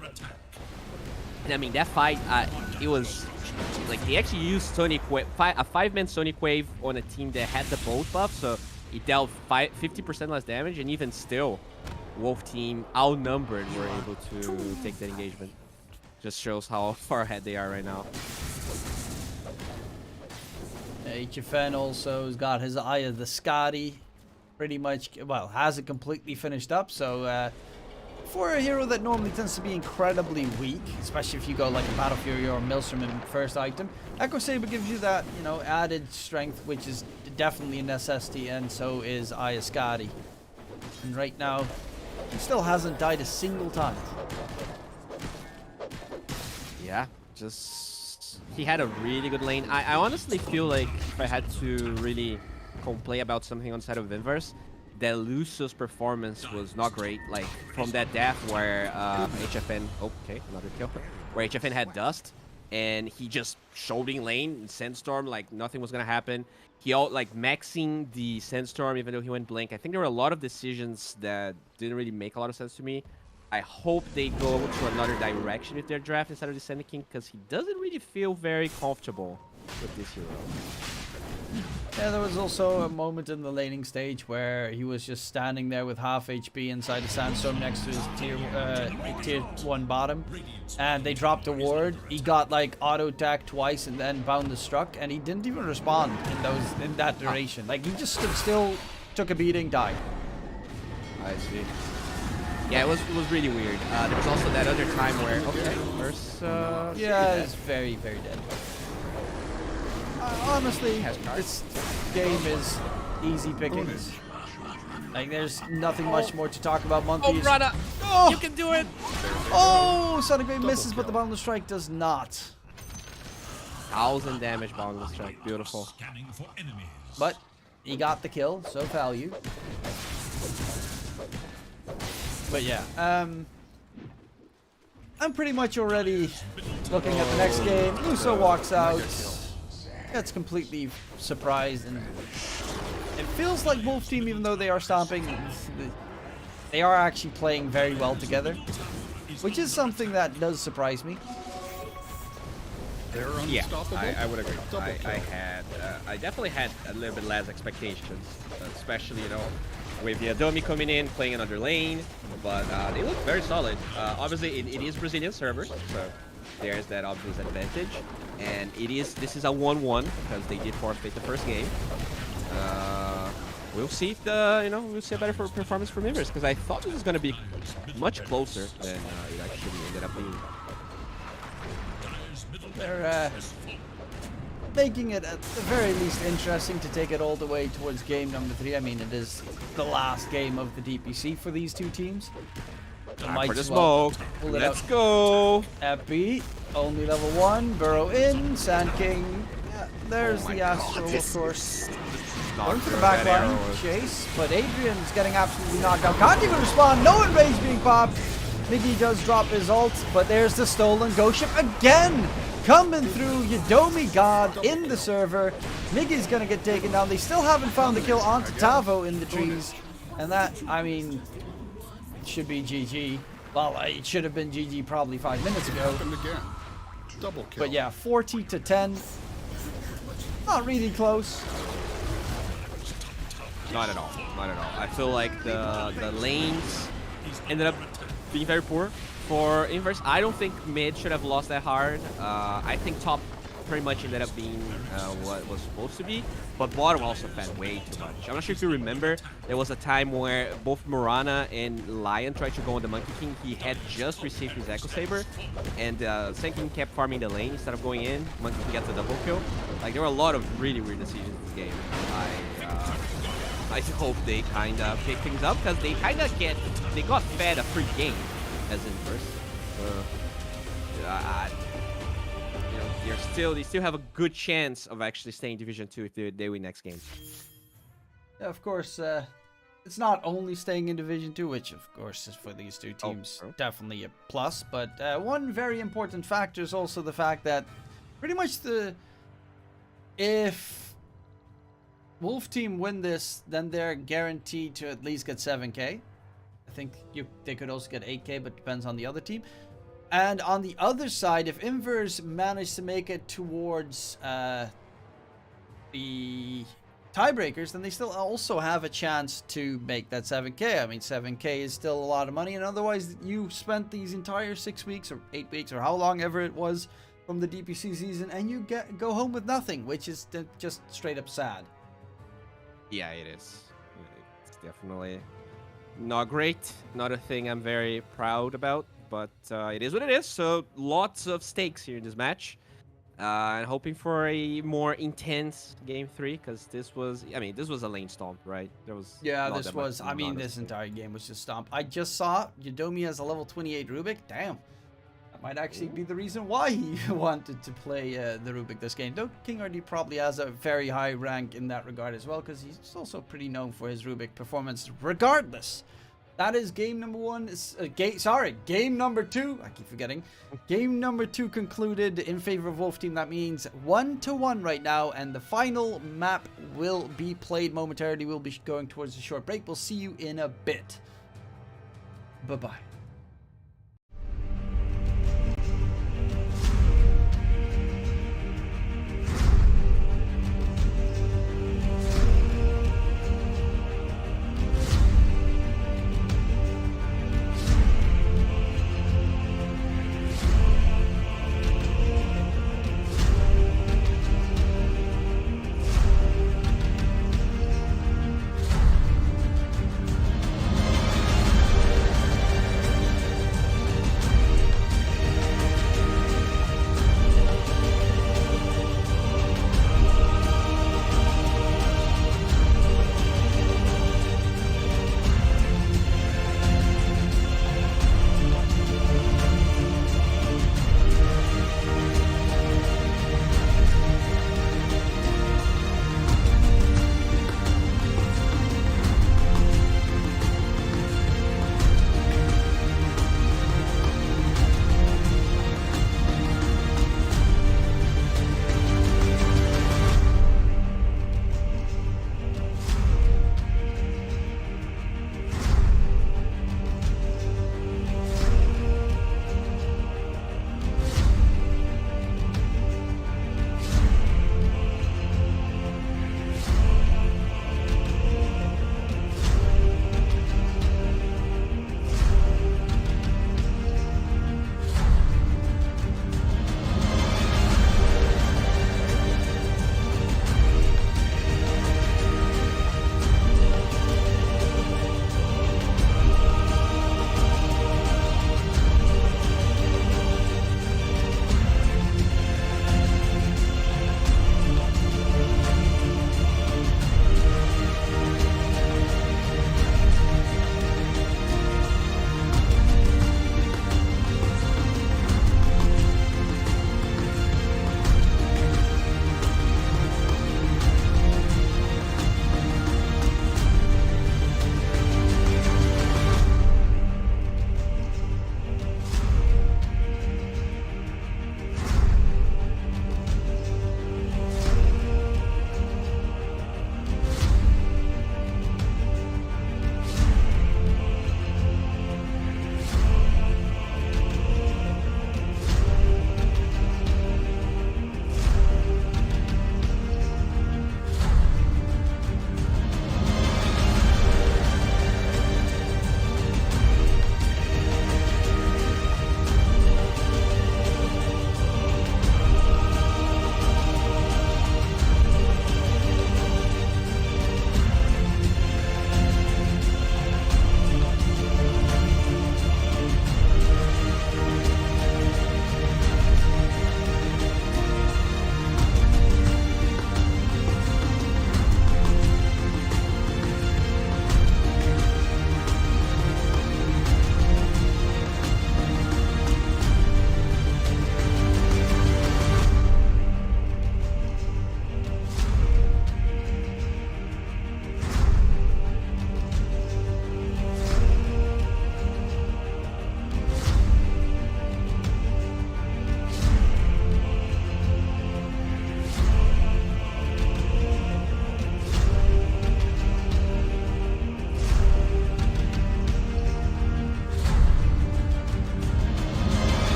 And I mean, that fight, it was like they actually used Sonic a 5-man Sonic Wave on a team that had the bolt buff, so it dealt 50% less damage, and even still, Wolf Team outnumbered were able to take that engagement. Just shows how far ahead they are right now. HFN also has got his Eye of the Scotty. Pretty much, well, has it completely finished up, so for a hero that normally tends to be incredibly weak, especially if you go like a Battle Fury or a Maelstrom in first item, Echo Saber gives you that, you know, added strength, which is definitely a necessity, and so is Eye of Scotty. And right now, he still hasn't died a single time. Yeah, just he had a really good lane. I honestly feel like if I had to really complain about something on the side of Inverse, that Luso's performance was not great. Like from that death where HFN, okay, another kill, where HFN had dust and he just showed in lane, Sandstorm, like nothing was gonna happen. He like maxing the Sandstorm even though he went blank. I think there were a lot of decisions that didn't really make a lot of sense to me. I hope they go to another direction with their draft instead of the Sand King, because he doesn't really feel very comfortable with this hero. Yeah, there was also a moment in the laning stage where he was just standing there with half HP inside the Sandstorm next to his tier 1 bottom, and they dropped a ward. He got like auto attack twice and then bound the struck, and he didn't even respond in that duration. Like he just stood still, took a beating, died. I see. Yeah, it was really weird. There was also that other time where first yeah, it's very dead. Honestly, this game is easy pickings. Like, there's nothing much more to talk about. Monkey. Oh, Brada! Oh! You can do it! Oh, Sonic Wave misses, but the Boundless Strike does not. 1000 damage Boundless Strike, beautiful. But he got the kill, so value. But yeah, I'm pretty much already looking at the next game. Luso walks out, gets completely surprised, and it feels like Wolf Team, even though they are stomping, they are actually playing very well together, which is something that does surprise me. They're Yeah, unstoppable. I would agree. Double kill. I definitely had a little bit less expectations, especially, you know, with Yadomi coming in, playing another lane, but they look very solid. Obviously, it is Brazilian servers, so there's that obvious advantage. And this is a 1-1 because they did forfeit the first game. We'll see if we'll see a better performance from Inverse, because I thought this was going to be much closer than it actually ended up being. They're making it at the very least interesting to take it all the way towards game number 3. I mean, it is the last game of the DPC for these two teams. Time for the smoke. Let's go. Epi, only level 1. Burrow in. Sand King. Yeah, there's the Astral, of course. Going to the back line. Chase. But Adrian's getting absolutely knocked out. Can't even respond. No enrage being popped. Miggy does drop his ult. But there's the stolen ghost ship again. Coming through, Yadomi God in the server. Miggy's gonna get taken down. They still haven't found the kill onto Tavo in the trees. And that, I mean, it should be GG. Well, it should have been GG probably 5 minutes ago. Happened again. Double kill. But yeah, 40-10. Not really close. Not at all. Not at all. I feel like the lanes ended up being very poor. For Inverse, I don't think mid should have lost that hard. I think top pretty much ended up being what was supposed to be, but bottom also fed way too much. I'm not sure if you remember, there was a time where both Morana and Lion tried to go on the Monkey King. He had just received his Echo Saber, and Sand King kept farming the lane instead of going in. Monkey King gets a double kill. Like, there were a lot of really weird decisions in this game. I hope they kind of pick things up, because they kind of got fed a free game as Inverse. they still have a good chance of actually staying Division 2 if they win next game. Yeah, of course, it's not only staying in Division 2, which of course is for these two teams definitely a plus, but one very important factor is also the fact that pretty much if Wolf team win this, then they're guaranteed to at least get 7k. I think they could also get 8k, but depends on the other team. And on the other side, if Inverse manage to make it towards the tiebreakers, then they still also have a chance to make that 7k. I mean, 7k is still a lot of money, and otherwise you spent these entire 6 weeks or 8 weeks or how long ever it was from the DPC season, and you go home with nothing, which is just straight up sad. Yeah, it is. It's definitely not great. Not a thing I'm very proud about, but it is what it is. So lots of stakes here in this match. And hoping for a more intense game 3, because this was a lane stomp, right? There was this was. I mean, this entire game was just stomp. I just saw Yodomi has a level 28 Rubik. Damn, that might actually be the reason why he wanted to play the Rubik this game. Though King RD probably has a very high rank in that regard as well, because he's also pretty known for his Rubik performance. Regardless. That is game number 1. Game number 2. I keep forgetting. Game number 2 concluded in favor of Wolf Team. That means 1-1 right now, and the final map will be played momentarily. We'll be going towards a short break. We'll see you in a bit. Bye-bye.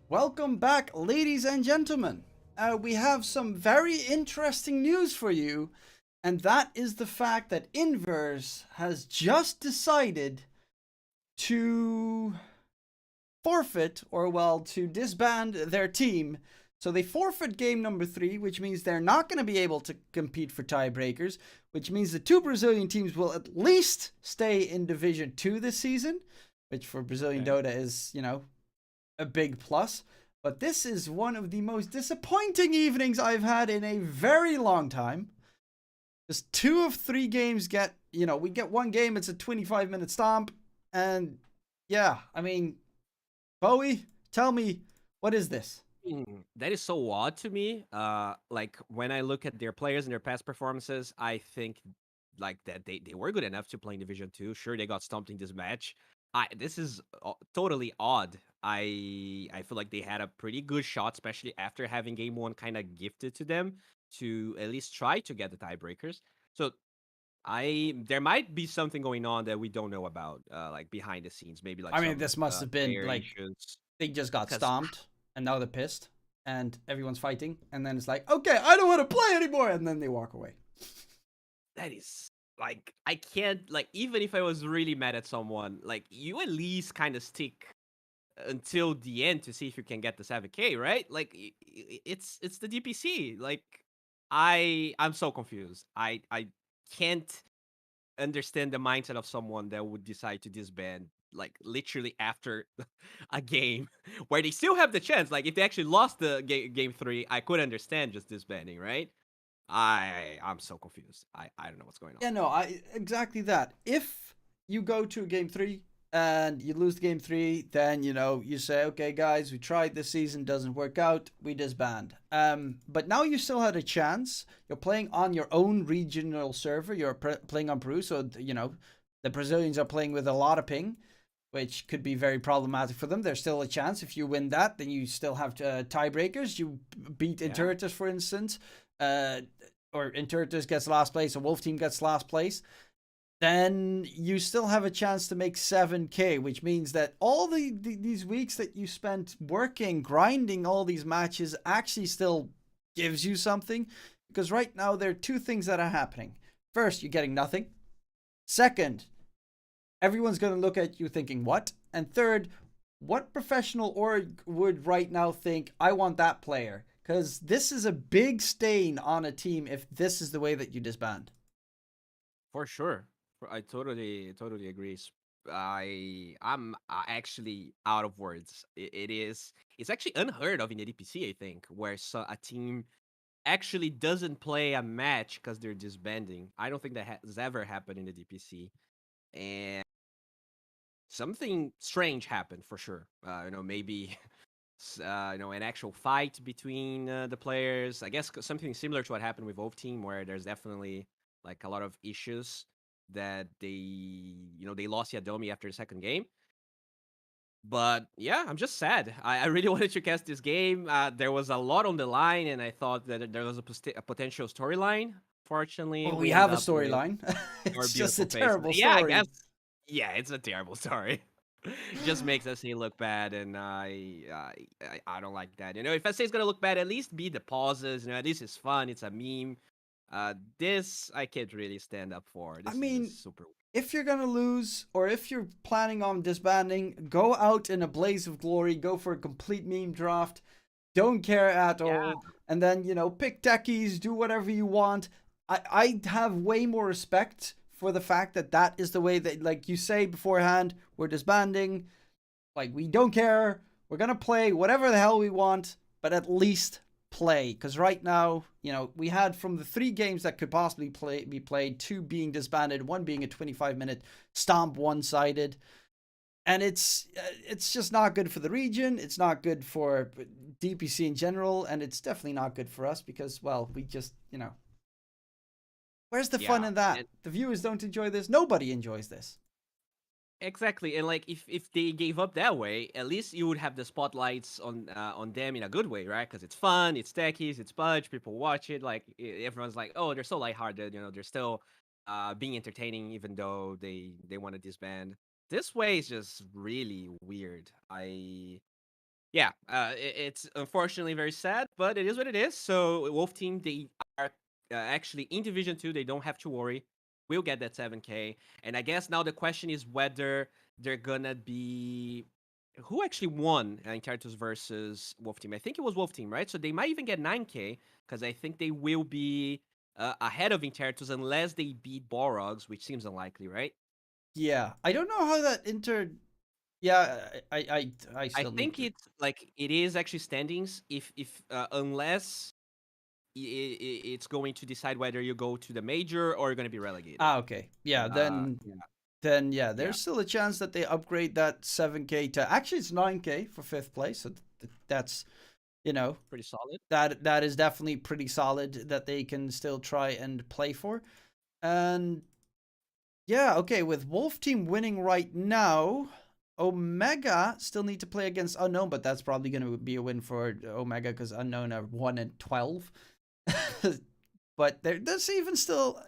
Welcome back, ladies and gentlemen. We have some very interesting news for you, and that is the fact that Inverse has just decided to forfeit, or well, to disband their team. So they forfeit game number 3, which means they're not going to be able to compete for tiebreakers, which means the 2 Brazilian teams will at least stay in Division 2 this season, which for Brazilian Dota is, a big plus. But this is one of the most disappointing evenings I've had in a very long time. Just 2 of 3 games we get one game, it's a 25-minute stomp. And yeah, I mean, Bowie, tell me, what is this? That is so odd to me. Like when I look at their players and their past performances, I think like that they were good enough to play in Division 2. Sure, they got stomped in this match. This is totally odd. I feel like they had a pretty good shot, especially after having game 1 kind of gifted to them to at least try to get the tiebreakers. So there might be something going on that we don't know about, like behind the scenes. Maybe like I mean, this must have been player like issues. they just got 'Cause- stomped and now they're pissed and everyone's fighting, and then it's like, okay, I don't want to play anymore, and then they walk away. That is like I can't like even if I was really mad at someone, like you at least kind of stick until the end to see if you can get the 7K, right? Like it's the DPC. Like I'm so confused. I can't understand the mindset of someone that would decide to disband like literally after a game where they still have the chance. Like if they actually lost the game 3, I could understand just disbanding, right? I'm so confused. I don't know what's going on. Yeah, no, exactly that. If you go to game 3 and you lose the game 3, then you say, okay, guys, we tried this season, doesn't work out, we disband. But now you still had a chance. You're playing on your own regional server. You're playing on Peru, so the Brazilians are playing with a lot of ping, which could be very problematic for them. There's still a chance. If you win that, then you still have tiebreakers. You beat Interitus, for instance, or Interitus gets last place, or Wolf Team gets last place. Then you still have a chance to make 7K, which means that all these weeks that you spent working, grinding all these matches actually still gives you something. Because right now, there are 2 things that are happening. First, you're getting nothing. Second, everyone's going to look at you thinking, what? And third, what professional org would right now think, I want that player? Because this is a big stain on a team if this is the way that you disband. For sure. I totally agree. I'm actually out of words. It's actually unheard of in the DPC, I think, where a team actually doesn't play a match because they're disbanding. I don't think that has ever happened in the DPC, and something strange happened for sure. Maybe an actual fight between the players. I guess something similar to what happened with Wolf Team, where there's definitely like a lot of issues that they lost Yadomi after the second game. But yeah, I'm just sad. I really wanted to cast this game. There was a lot on the line, and I thought that there was a potential storyline. Fortunately, Well, we have a storyline. It's just a terrible story. Yeah, I guess. Yeah, it's a terrible story. Just makes SA look bad, and I don't like that. If SA is gonna look bad, at least be the pauses. At least it's fun. It's a meme. This I can't really stand up for. This is super. If you're gonna lose, or if you're planning on disbanding, go out in a blaze of glory. Go for a complete meme draft. Don't care at all, and then pick techies, do whatever you want. I have way more respect for the fact that is the way that, like you say beforehand, we're disbanding. Like, we don't care. We're gonna play whatever the hell we want, but at least play. Because right now, we had from the 3 games that could possibly be played, 2 being disbanded, 1 being a 25-minute stomp one-sided. And it's just not good for the region. It's not good for DPC in general, and it's definitely not good for us because, well, we just, where's the fun in that? The viewers don't enjoy this. Nobody enjoys this. Exactly, and like if they gave up that way, at least you would have the spotlights on them in a good way, right? Because it's fun, it's techies, it's Budge, people watch it. Like everyone's like, oh, they're so lighthearted, they're still being entertaining even though they want to disband. This way is just really weird. yeah, it's unfortunately very sad, but it is what it is. So Wolf Team, they are actually in Division 2. They don't have to worry. We'll get that 7K. And I guess now the question is whether they're gonna be who actually won Interitus versus Wolf Team. I think it was Wolf Team, right? So they might even get 9K because I think they will be ahead of Interitus unless they beat Borogs, which seems unlikely, right? Yeah, I don't know how that Yeah, I I still need think to. it's like it is actually standings if unless it's going to decide whether you go to the major or you're going to be relegated. Ah, okay. Yeah, Uh, then yeah, yeah, there's still a chance that they upgrade that 7K to actually it's 9K for 5th place. So that's pretty solid. that is definitely pretty solid that they can still try and play for. And yeah, okay, with Wolf Team winning right now, Omega still need to play against Unknown, but that's probably going to be a win for Omega because Unknown are 1-12. But there's even still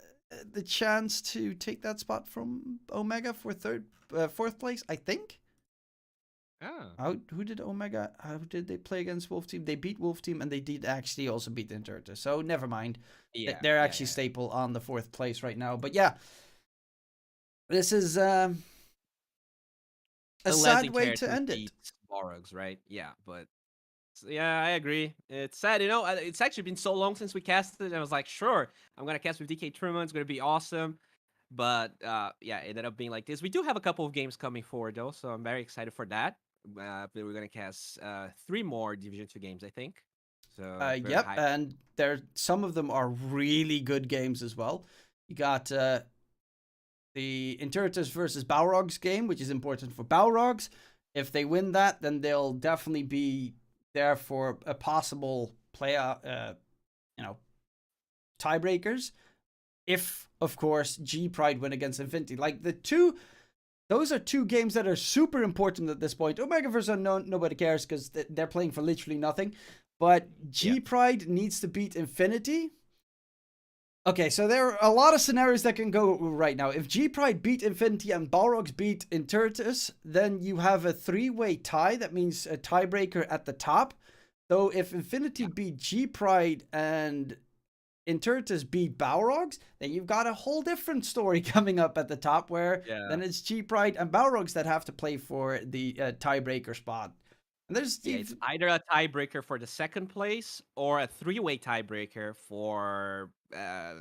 the chance to take that spot from Omega for 4th place, I think. Who did Omega? How did they play against Wolf Team? They beat Wolf Team, and they did actually also beat Interitus. So never mind. Yeah, They're actually staple on the 4th place right now. But yeah, this is a sad way to end it. Borogs, right? Yeah, but yeah, I agree. It's sad, It's actually been so long since we casted, and I was like, sure, I'm gonna cast with Dktruman. It's gonna be awesome. But yeah, it ended up being like this. We do have a couple of games coming forward though, so I'm very excited for that. We're gonna cast 3 more Division 2 games, I think. So Yep, and some of them are really good games as well. You got the Interitus versus Balrogs game, which is important for Balrogs. If they win that, then they'll definitely be there for a possible playoff, tiebreakers. If, of course, G Pride win against Infinity. Like those are 2 games that are super important at this point. Omega versus Unknown, nobody cares because they're playing for literally nothing. But G Pride needs to beat Infinity. Okay, so there are a lot of scenarios that can go right now. If G Pride beat Infinity and Balrogs beat Interitus, then you have a 3-way tie. That means a tiebreaker at the top. Though if Infinity beat G Pride and Interitus beat Balrogs, then you've got a whole different story coming up at the top where then it's G Pride and Balrogs that have to play for the tiebreaker spot. And it's either a tiebreaker for the 2nd place or a 3-way tiebreaker for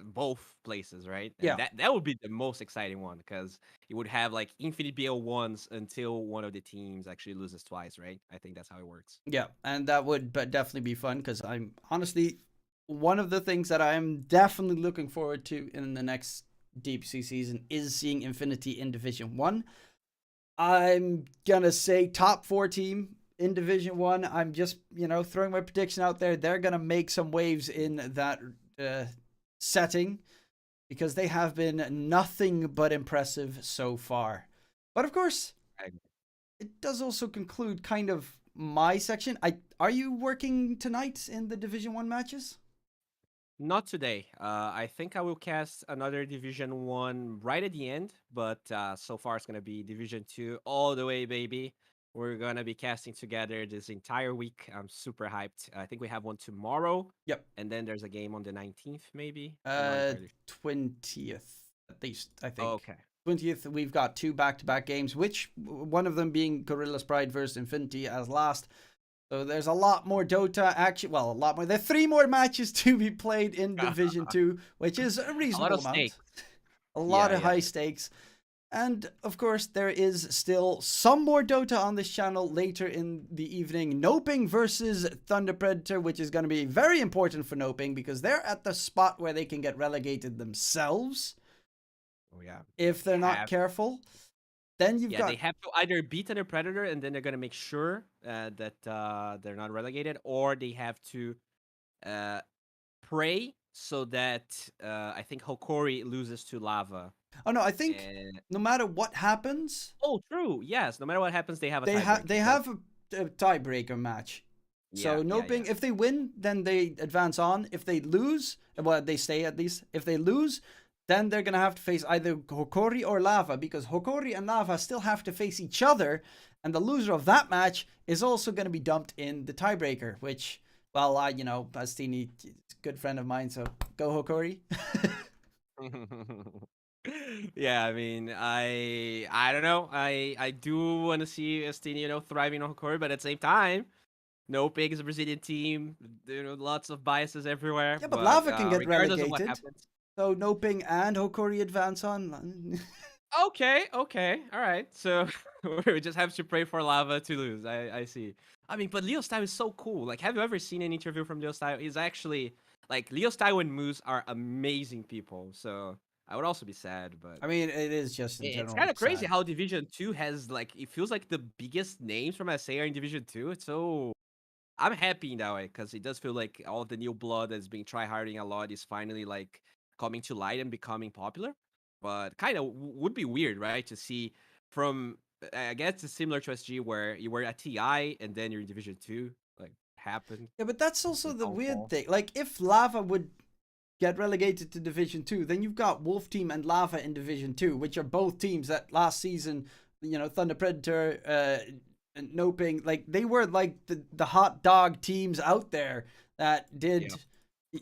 both places, right? And that would be the most exciting one because you would have like infinite BL1s until one of the teams actually loses twice, right? I think that's how it works. Yeah, and that would definitely be fun because I'm honestly one of the things that I'm definitely looking forward to in the next DPC season is seeing Infinity in Division 1. I'm gonna say top 4 team in Division 1. I'm just, throwing my prediction out there. They're going to make some waves in that setting because they have been nothing but impressive so far. But of course, it does also conclude kind of my section. Are you working tonight in the Division 1 matches? Not today. I think I will cast another Division 1 right at the end, but so far it's going to be Division 2 all the way, baby. We're going to be casting together this entire week. I'm super hyped. I think we have one tomorrow. Yep. And then there's a game on the 19th, maybe? 20th, at least, I think. Oh, okay. 20th, we've got 2 back-to-back games, which one of them being Gorilla's Pride versus Infinity as last. So there's a lot more Dota, actually, well, a lot more. There are 3 more matches to be played in Division 2, which is a reasonable amount. Stakes. A lot of high stakes. And, of course, there is still some more Dota on this channel later in the evening. Noping versus Thunder Predator, which is going to be very important for Noping because they're at the spot where they can get relegated themselves. Oh, yeah. If they're not careful. Then you've got... they have to either beat Thunder Predator and then they're going to make sure that they're not relegated, or they have to pray so that I think Hokori loses to Lava. Oh, no, I think no matter what happens... Oh, true. Yes, no matter what happens, they have a tiebreaker. They have a tiebreaker match. So Noping, if they win, then they advance on. If they lose, well, they stay at least. If they lose, then they're going to have to face either Hokori or Lava, because Hokori and Lava still have to face each other, and the loser of that match is also going to be dumped in the tiebreaker, which, well, Bastini is a good friend of mine, so go Hokori. Yeah, I mean, I don't know. I do want to see Estini, thriving on Hokori, but at the same time, no Pig is a Brazilian team. Lots of biases everywhere. Yeah, but Lava can get regardless of what relegated. happens. So Noping and Hokori advance on. Okay, all right. So we just have to pray for Lava to lose. I see. I mean, but Leo Style is so cool. Like, have you ever seen an interview from Leo Style? He's actually like Leo Style and Moose are amazing people. So I would also be sad, but I mean, it is just in general. it's kind of crazy sad. how Division 2 has like it feels like the biggest names from SA are in Division 2. It's so I'm happy in that way because it does feel like all the new blood that's been tryharding a lot is finally like coming to light and becoming popular. But kind of would be weird, right? To see from I guess it's similar to SG where you were at TI and then you're in Division 2. Like happened. Yeah, but that's also The the weird downfall. thing. Like, if Lava would get relegated to Division 2, then you've got Wolf Team and Lava in Division 2, which are both teams that last season, Thunder Predator, and Noping, like, they were like the hot dog teams out there that did. Yeah.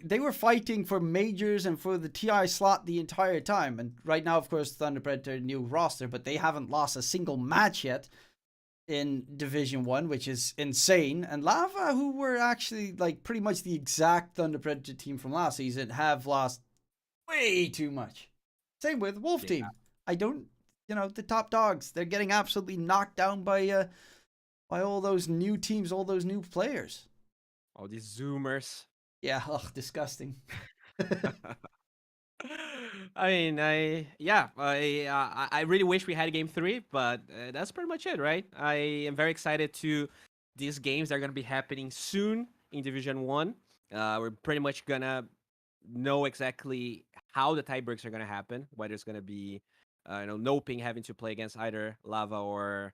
They were fighting for majors and for the TI slot the entire time. And right now, of course, Thunder Predator new roster, but they haven't lost a single match yet in Division 1, which is insane. And Lava, who were actually like pretty much the exact Thunder Predator team from last season, have lost way too much. Same with Wolf Team. I don't, the top dogs, they're getting absolutely knocked down by all those new teams, all those new players. All these Zoomers. Yeah, disgusting. I mean, I really wish we had Game 3, but that's pretty much it, right? I am very excited to these games that are going to be happening soon in Division 1. We're pretty much going to know exactly how the tiebreaks are going to happen, whether it's going to be, Noping having to play against either Lava or,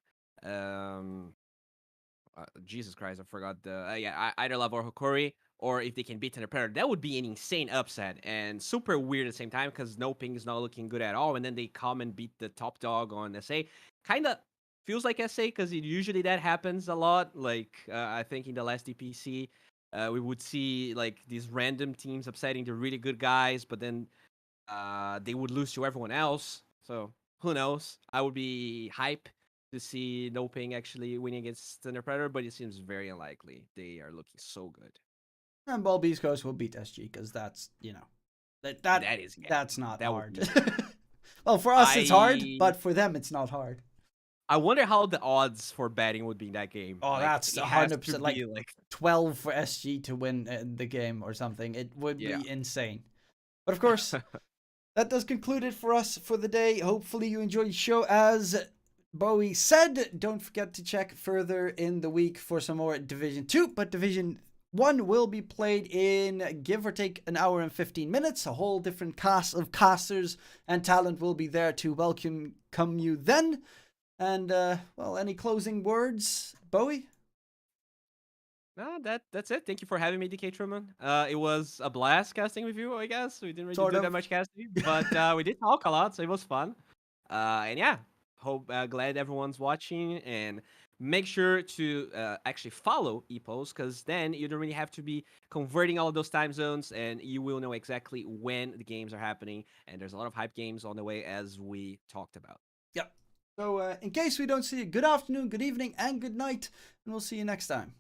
Jesus Christ, I forgot either Lava or Hokori, or if they can beat Thunder Predator. That would be an insane upset and super weird at the same time because Noping is not looking good at all. And then they come and beat the top dog on SA. Kind of feels like SA because usually that happens a lot. Like, I think in the last DPC, we would see like these random teams upsetting the really good guys, but then they would lose to everyone else. So who knows? I would be hype to see Noping actually winning against Thunder Predator, but it seems very unlikely. They are looking so good. And Ball Beast Coast will beat SG because that's, that's not hard. Well, for us it's hard, but for them it's not hard. I wonder how the odds for betting would be in that game. Oh, like, that's it has 100%, to like be, 12 for SG to win the game or something. It would Yeah. be insane. But of course, that does conclude it for us for the day. Hopefully you enjoyed the show. As Bowie said, don't forget to check further in the week for some more Division 2, but Division 1 will be played in give or take an hour and 15 minutes. A whole different cast of casters and talent will be there to welcome you then. And, well, any closing words, Bowie? No, that's it. Thank you for having me, Dktruman. It was a blast casting with you, I guess. We didn't really Sort do of. that much casting, but we did talk a lot, so it was fun. And yeah, glad everyone's watching, and make sure to actually follow EPOS, because then you don't really have to be converting all of those time zones, and you will know exactly when the games are happening. And there's a lot of hype games on the way, as we talked about. Yep. So in case we don't see you, good afternoon, good evening, and good night, and we'll see you next time.